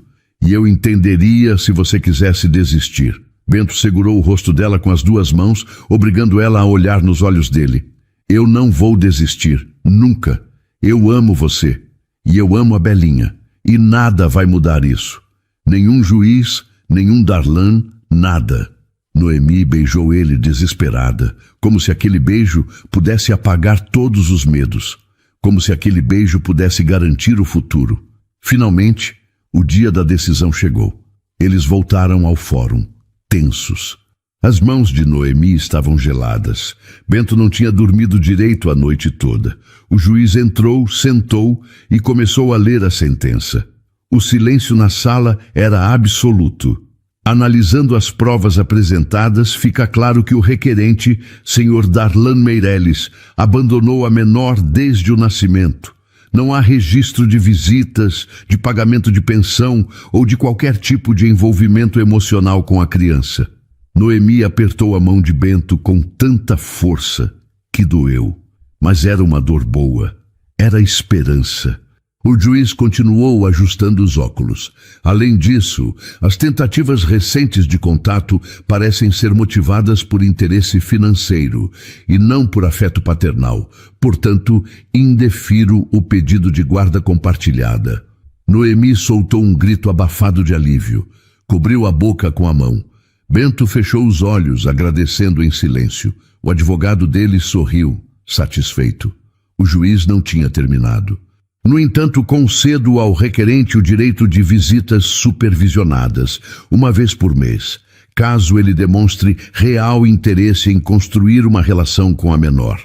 Speaker 1: E eu entenderia se você quisesse desistir. Bento segurou o rosto dela com as duas mãos, obrigando ela a olhar nos olhos dele. Eu não vou desistir. Nunca. Eu amo você. E eu amo a Belinha. E nada vai mudar isso. Nenhum juiz, nenhum Darlan, nada. Noemi beijou ele desesperada, como se aquele beijo pudesse apagar todos os medos, como se aquele beijo pudesse garantir o futuro. Finalmente, o dia da decisão chegou. Eles voltaram ao fórum, tensos. As mãos de Noemi estavam geladas. Bento não tinha dormido direito a noite toda. O juiz entrou, sentou e começou a ler a sentença. O silêncio na sala era absoluto. Analisando as provas apresentadas, fica claro que o requerente, Sr. Darlan Meirelles, abandonou a menor desde o nascimento. Não há registro de visitas, de pagamento de pensão ou de qualquer tipo de envolvimento emocional com a criança. Noemi apertou a mão de Bento com tanta força que doeu. Mas era uma dor boa. Era esperança. O juiz continuou ajustando os óculos. Além disso, as tentativas recentes de contato parecem ser motivadas por interesse financeiro e não por afeto paternal. Portanto, indefiro o pedido de guarda compartilhada. Noemi soltou um grito abafado de alívio. Cobriu a boca com a mão. Bento fechou os olhos, agradecendo em silêncio. O advogado dele sorriu, satisfeito. O juiz não tinha terminado. No entanto, concedo ao requerente o direito de visitas supervisionadas, uma vez por mês, caso ele demonstre real interesse em construir uma relação com a menor.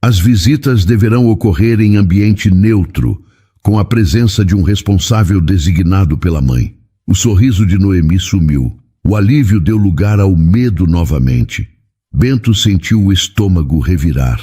Speaker 1: As visitas deverão ocorrer em ambiente neutro, com a presença de um responsável designado pela mãe. O sorriso de Noemi sumiu. O alívio deu lugar ao medo novamente. Bento sentiu o estômago revirar.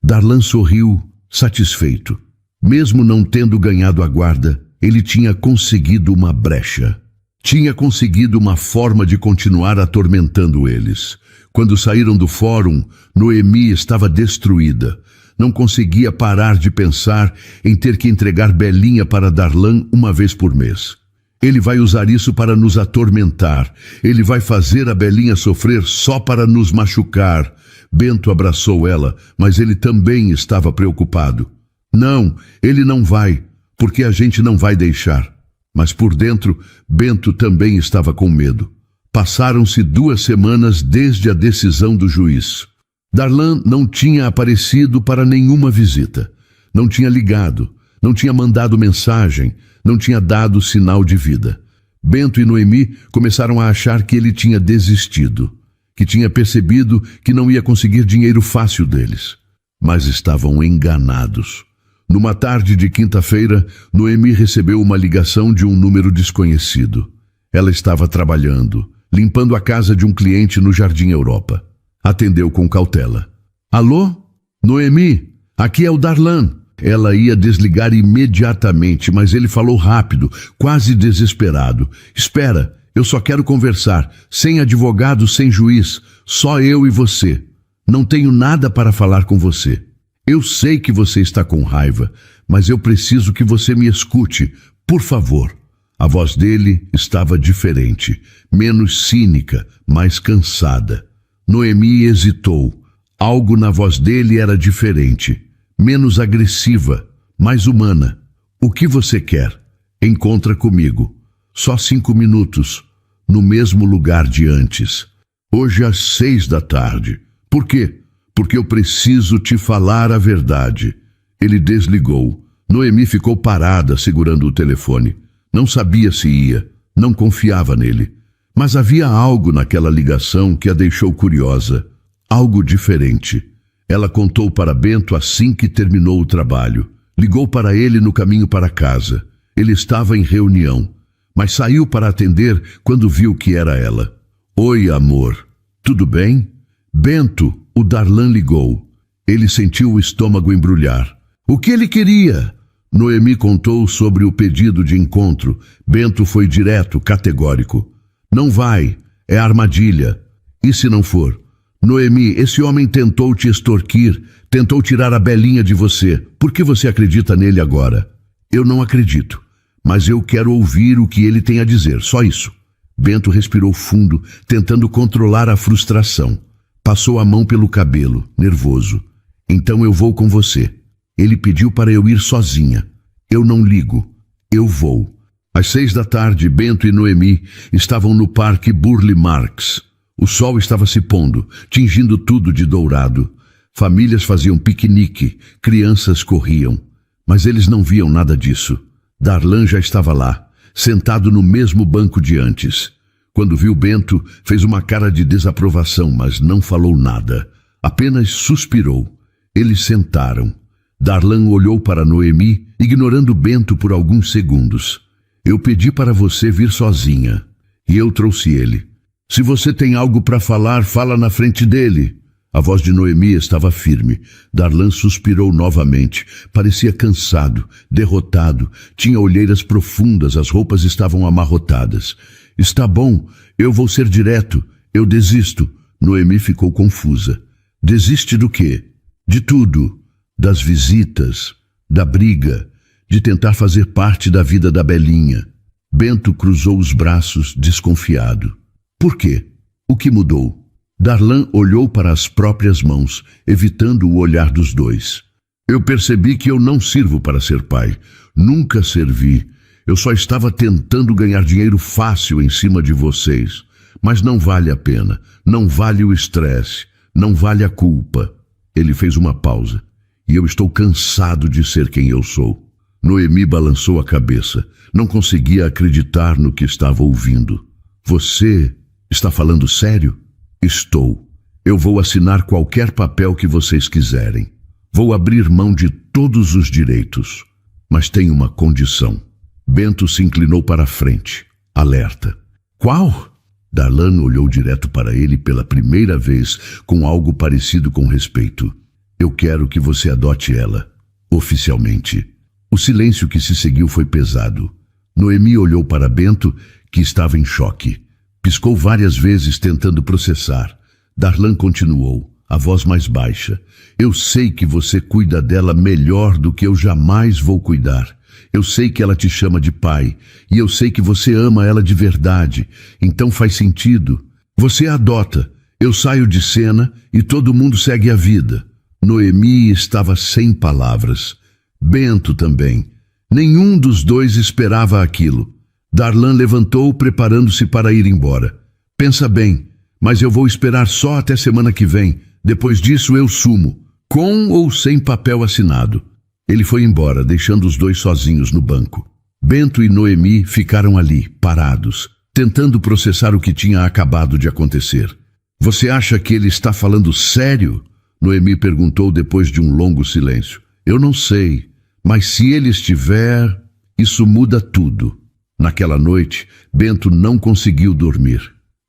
Speaker 1: Darlan sorriu, satisfeito. Mesmo não tendo ganhado a guarda, ele tinha conseguido uma brecha. Tinha conseguido uma forma de continuar atormentando eles. Quando saíram do fórum, Noemi estava destruída. Não conseguia parar de pensar em ter que entregar Belinha para Darlan uma vez por mês. Ele vai usar isso para nos atormentar. Ele vai fazer a Belinha sofrer só para nos machucar. Bento abraçou ela, mas ele também estava preocupado. Não, ele não vai, porque a gente não vai deixar. Mas por dentro, Bento também estava com medo. Passaram-se 2 semanas desde a decisão do juiz. Darlan não tinha aparecido para nenhuma visita. Não tinha ligado, não tinha mandado mensagem, não tinha dado sinal de vida. Bento e Noemi começaram a achar que ele tinha desistido, que tinha percebido que não ia conseguir dinheiro fácil deles. Mas estavam enganados. Numa tarde de quinta-feira, Noemi recebeu uma ligação de um número desconhecido. Ela estava trabalhando, limpando a casa de um cliente no Jardim Europa. Atendeu com cautela. Alô? Noemi, aqui é o Darlan. Ela ia desligar imediatamente, mas ele falou rápido, quase desesperado. Espera, eu só quero conversar, sem advogado, sem juiz, só eu e você. Não tenho nada para falar com você. Eu sei que você está com raiva, mas eu preciso que você me escute, por favor. A voz dele estava diferente, menos cínica, mais cansada. Noemi hesitou. Algo na voz dele era diferente, menos agressiva, mais humana. O que você quer? Encontra comigo. Só 5 minutos, no mesmo lugar de antes. Hoje às 6 da tarde. Por quê? Porque eu preciso te falar a verdade. Ele desligou. Noemi ficou parada segurando o telefone. Não sabia se ia, não confiava nele. Mas havia algo naquela ligação que a deixou curiosa. Algo diferente. Ela contou para Bento assim que terminou o trabalho. Ligou para ele no caminho para casa. Ele estava em reunião, mas saiu para atender quando viu que era ela. Oi, amor. Tudo bem? Bento, o Darlan ligou. Ele sentiu o estômago embrulhar. O que ele queria? Noemi contou sobre o pedido de encontro. Bento foi direto, categórico. Não vai, é armadilha. E se não for? Noemi, esse homem tentou te extorquir, tentou tirar a Belinha de você. Por que você acredita nele agora? Eu não acredito, mas eu quero ouvir o que ele tem a dizer, só isso. Bento respirou fundo, tentando controlar a frustração. Passou a mão pelo cabelo, nervoso. Então eu vou com você. Ele pediu para eu ir sozinha. Eu não ligo. Eu vou. Às 6 da tarde, Bento e Noemi estavam no Parque Burle Marx. O sol estava se pondo, tingindo tudo de dourado. Famílias faziam piquenique, crianças corriam. Mas eles não viam nada disso. Darlan já estava lá, sentado no mesmo banco de antes. Quando viu Bento, fez uma cara de desaprovação, mas não falou nada. Apenas suspirou. Eles sentaram. Darlan olhou para Noemi, ignorando Bento por alguns segundos. Eu pedi para você vir sozinha, e eu trouxe ele. Se você tem algo para falar, fala na frente dele. A voz de Noemi estava firme. Darlan suspirou novamente. Parecia cansado, derrotado. Tinha olheiras profundas, as roupas estavam amarrotadas. Está bom, eu vou ser direto. Eu desisto. Noemi ficou confusa. Desiste do quê? De tudo. Das visitas, da briga, de tentar fazer parte da vida da Belinha. Bento cruzou os braços, desconfiado. Por quê? O que mudou? Darlan olhou para as próprias mãos, evitando o olhar dos dois. Eu percebi que eu não sirvo para ser pai. Nunca servi. Eu só estava tentando ganhar dinheiro fácil em cima de vocês. Mas não vale a pena. Não vale o estresse. Não vale a culpa. Ele fez uma pausa. E eu estou cansado de ser quem eu sou. Noemi balançou a cabeça. Não conseguia acreditar no que estava ouvindo. Você está falando sério? Estou. Eu vou assinar qualquer papel que vocês quiserem. Vou abrir mão de todos os direitos. Mas tem uma condição. Bento se inclinou para a frente, alerta. Qual? Darlan olhou direto para ele pela primeira vez, com algo parecido com respeito. Eu quero que você adote ela, oficialmente. O silêncio que se seguiu foi pesado. Noemi olhou para Bento, que estava em choque. Piscou várias vezes tentando processar. Darlan continuou, a voz mais baixa. Eu sei que você cuida dela melhor do que eu jamais vou cuidar. Eu sei que ela te chama de pai, e eu sei que você ama ela de verdade. Então faz sentido. Você a adota. Eu saio de cena e todo mundo segue a vida. Noemi estava sem palavras. Bento também. Nenhum dos dois esperava aquilo. Darlan levantou, preparando-se para ir embora. Pensa bem, mas eu vou esperar só até semana que vem. Depois disso eu sumo, com ou sem papel assinado. Ele foi embora, deixando os dois sozinhos no banco. Bento e Noemi ficaram ali, parados, tentando processar o que tinha acabado de acontecer. Você acha que ele está falando sério? Noemi perguntou depois de um longo silêncio. Eu não sei, mas se ele estiver, isso muda tudo. Naquela noite, Bento não conseguiu dormir.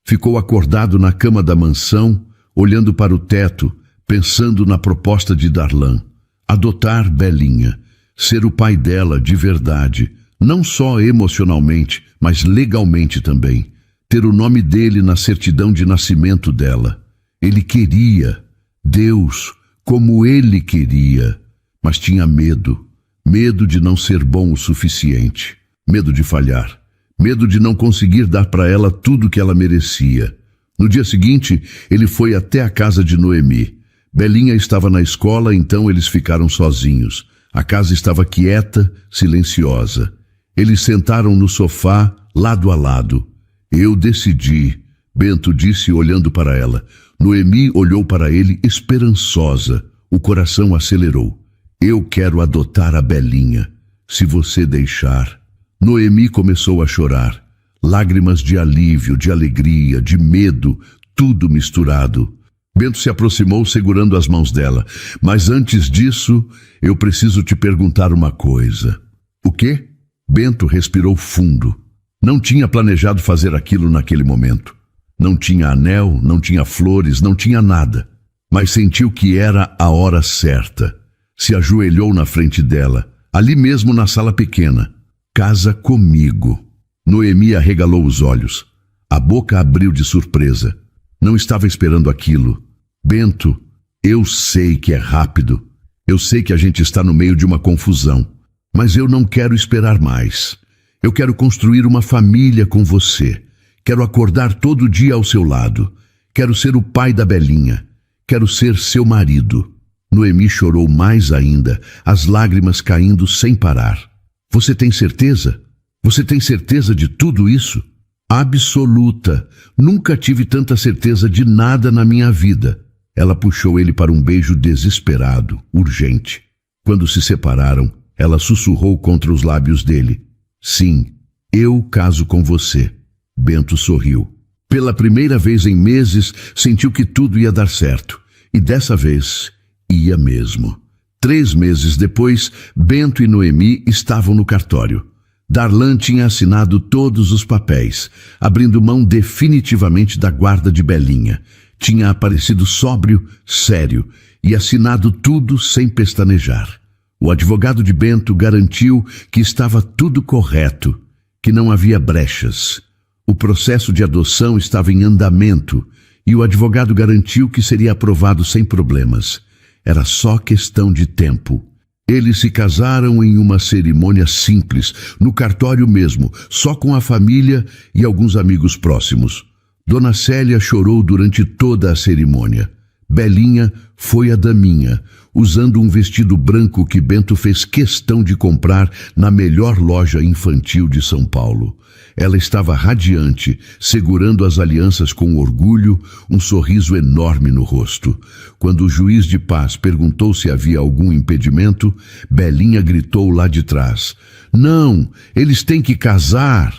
Speaker 1: Ficou acordado na cama da mansão, olhando para o teto, pensando na proposta de Darlan. Adotar Belinha, ser o pai dela de verdade, não só emocionalmente, mas legalmente também. Ter o nome dele na certidão de nascimento dela. Ele queria, Deus, como ele queria, mas tinha medo. Medo de não ser bom o suficiente. Medo de falhar. Medo de não conseguir dar para ela tudo que ela merecia. No dia seguinte, ele foi até a casa de Noemi. Belinha estava na escola, então eles ficaram sozinhos. A casa estava quieta, silenciosa. Eles sentaram no sofá, lado a lado. Eu decidi, Bento disse olhando para ela. Noemi olhou para ele esperançosa. O coração acelerou. Eu quero adotar a Belinha, se você deixar. Noemi começou a chorar. Lágrimas de alívio, de alegria, de medo, tudo misturado. Bento se aproximou segurando as mãos dela. Mas antes disso, eu preciso te perguntar uma coisa. O quê? Bento respirou fundo. Não tinha planejado fazer aquilo naquele momento. Não tinha anel, não tinha flores, não tinha nada. Mas sentiu que era a hora certa. Se ajoelhou na frente dela, ali mesmo na sala pequena. Casa comigo. Noemi arregalou os olhos. A boca abriu de surpresa. Não estava esperando aquilo. Bento, eu sei que é rápido. Eu sei que a gente está no meio de uma confusão. Mas eu não quero esperar mais. Eu quero construir uma família com você. Quero acordar todo dia ao seu lado. Quero ser o pai da Belinha. Quero ser seu marido. Noemi chorou mais ainda, as lágrimas caindo sem parar. Você tem certeza? Você tem certeza de tudo isso? Absoluta. Nunca tive tanta certeza de nada na minha vida. Ela puxou ele para um beijo desesperado, urgente. Quando se separaram, ela sussurrou contra os lábios dele: "Sim, eu caso com você." Bento sorriu. Pela primeira vez em meses, sentiu que tudo ia dar certo. E dessa vez, ia mesmo. 3 meses depois, Bento e Noemi estavam no cartório. Darlan tinha assinado todos os papéis, abrindo mão definitivamente da guarda de Belinha. Tinha aparecido sóbrio, sério, e assinado tudo sem pestanejar. O advogado de Bento garantiu que estava tudo correto, que não havia brechas. O processo de adoção estava em andamento e o advogado garantiu que seria aprovado sem problemas. Era só questão de tempo. Eles se casaram em uma cerimônia simples, no cartório mesmo, só com a família e alguns amigos próximos. Dona Célia chorou durante toda a cerimônia. Belinha foi a daminha, usando um vestido branco que Bento fez questão de comprar na melhor loja infantil de São Paulo. Ela estava radiante, segurando as alianças com orgulho, um sorriso enorme no rosto. Quando o juiz de paz perguntou se havia algum impedimento, Belinha gritou lá de trás: "Não, eles têm que casar!"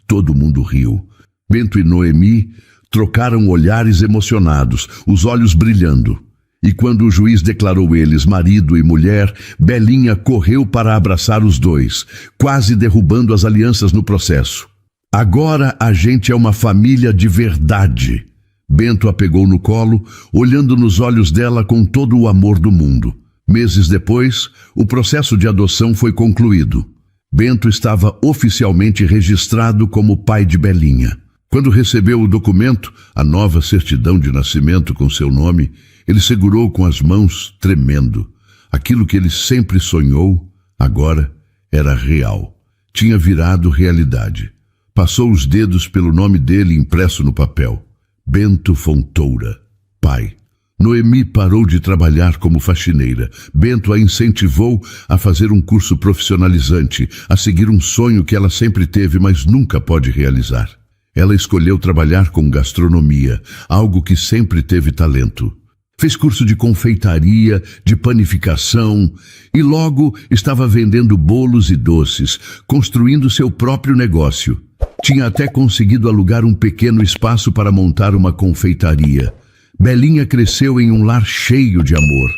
Speaker 1: Todo mundo riu. Bento e Noemi trocaram olhares emocionados, os olhos brilhando. E quando o juiz declarou eles marido e mulher, Belinha correu para abraçar os dois, quase derrubando as alianças no processo. "Agora a gente é uma família de verdade." Bento a pegou no colo, olhando nos olhos dela com todo o amor do mundo. Meses depois, o processo de adoção foi concluído. Bento estava oficialmente registrado como pai de Belinha. Quando recebeu o documento, a nova certidão de nascimento com seu nome, ele segurou com as mãos, tremendo. Aquilo que ele sempre sonhou, agora era real. Tinha virado realidade. Passou os dedos pelo nome dele impresso no papel: Bento Fontoura, pai. Noemi parou de trabalhar como faxineira. Bento a incentivou a fazer um curso profissionalizante, a seguir um sonho que ela sempre teve, mas nunca pôde realizar. Ela escolheu trabalhar com gastronomia, algo que sempre teve talento. Fez curso de confeitaria, de panificação e logo estava vendendo bolos e doces, construindo seu próprio negócio. Tinha até conseguido alugar um pequeno espaço para montar uma confeitaria. Belinha cresceu em um lar cheio de amor.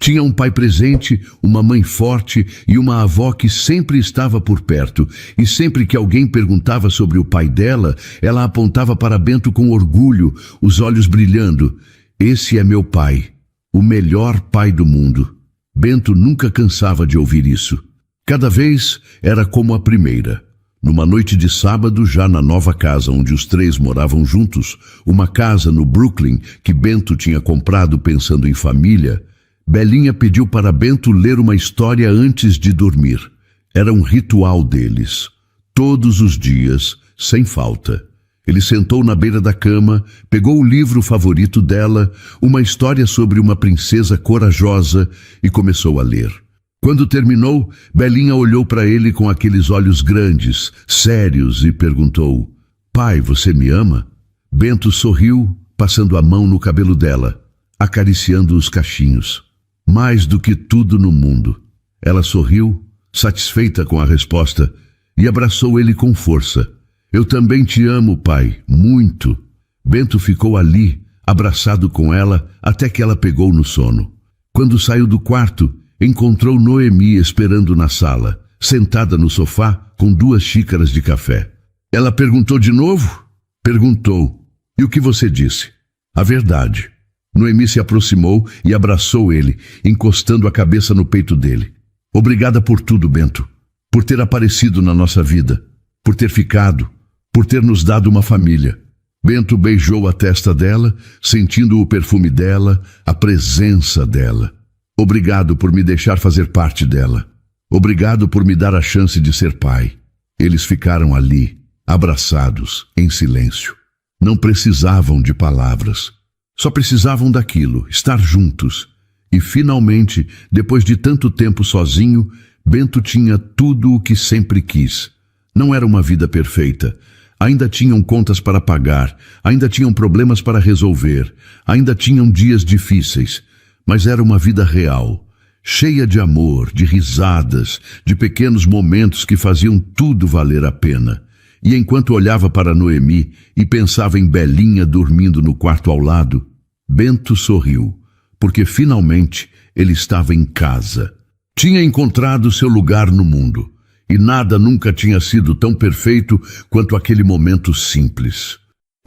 Speaker 1: Tinha um pai presente, uma mãe forte e uma avó que sempre estava por perto. E sempre que alguém perguntava sobre o pai dela, ela apontava para Bento com orgulho, os olhos brilhando. "Esse é meu pai, o melhor pai do mundo." Bento nunca cansava de ouvir isso. Cada vez era como a primeira. Numa noite de sábado, já na nova casa onde os 3 moravam juntos, uma casa no Brooklyn que Bento tinha comprado pensando em família, Belinha pediu para Bento ler uma história antes de dormir. Era um ritual deles. Todos os dias, sem falta. Ele sentou na beira da cama, pegou o livro favorito dela, uma história sobre uma princesa corajosa, e começou a ler. Quando terminou, Belinha olhou para ele com aqueles olhos grandes, sérios, e perguntou: "Pai, você me ama?" Bento sorriu, passando a mão no cabelo dela, acariciando os cachinhos. "Mais do que tudo no mundo." Ela sorriu, satisfeita com a resposta, e abraçou ele com força. "Eu também te amo, pai, muito." Bento ficou ali, abraçado com ela, até que ela pegou no sono. Quando saiu do quarto, encontrou Noemi esperando na sala, sentada no sofá com 2 xícaras de café. Ela perguntou de novo? Perguntou. "E o que você disse?" "A verdade." Noemi se aproximou e abraçou ele, encostando a cabeça no peito dele. "Obrigada por tudo, Bento. Por ter aparecido na nossa vida. Por ter ficado. Por ter nos dado uma família." Bento beijou a testa dela, sentindo o perfume dela, a presença dela. "Obrigado por me deixar fazer parte dela. Obrigado por me dar a chance de ser pai." Eles ficaram ali, abraçados, em silêncio. Não precisavam de palavras. Só precisavam daquilo, estar juntos. E finalmente, depois de tanto tempo sozinho, Bento tinha tudo o que sempre quis. Não era uma vida perfeita. Ainda tinham contas para pagar, ainda tinham problemas para resolver, ainda tinham dias difíceis, mas era uma vida real, cheia de amor, de risadas, de pequenos momentos que faziam tudo valer a pena. E enquanto olhava para Noemi e pensava em Belinha dormindo no quarto ao lado, Bento sorriu, porque finalmente ele estava em casa. Tinha encontrado seu lugar no mundo, e nada nunca tinha sido tão perfeito quanto aquele momento simples.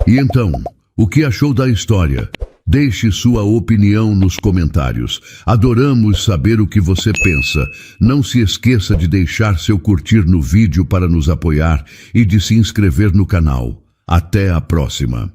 Speaker 1: E então, o que achou da história? Deixe sua opinião nos comentários. Adoramos saber o que você pensa. Não se esqueça de deixar seu curtir no vídeo para nos apoiar e de se inscrever no canal. Até a próxima!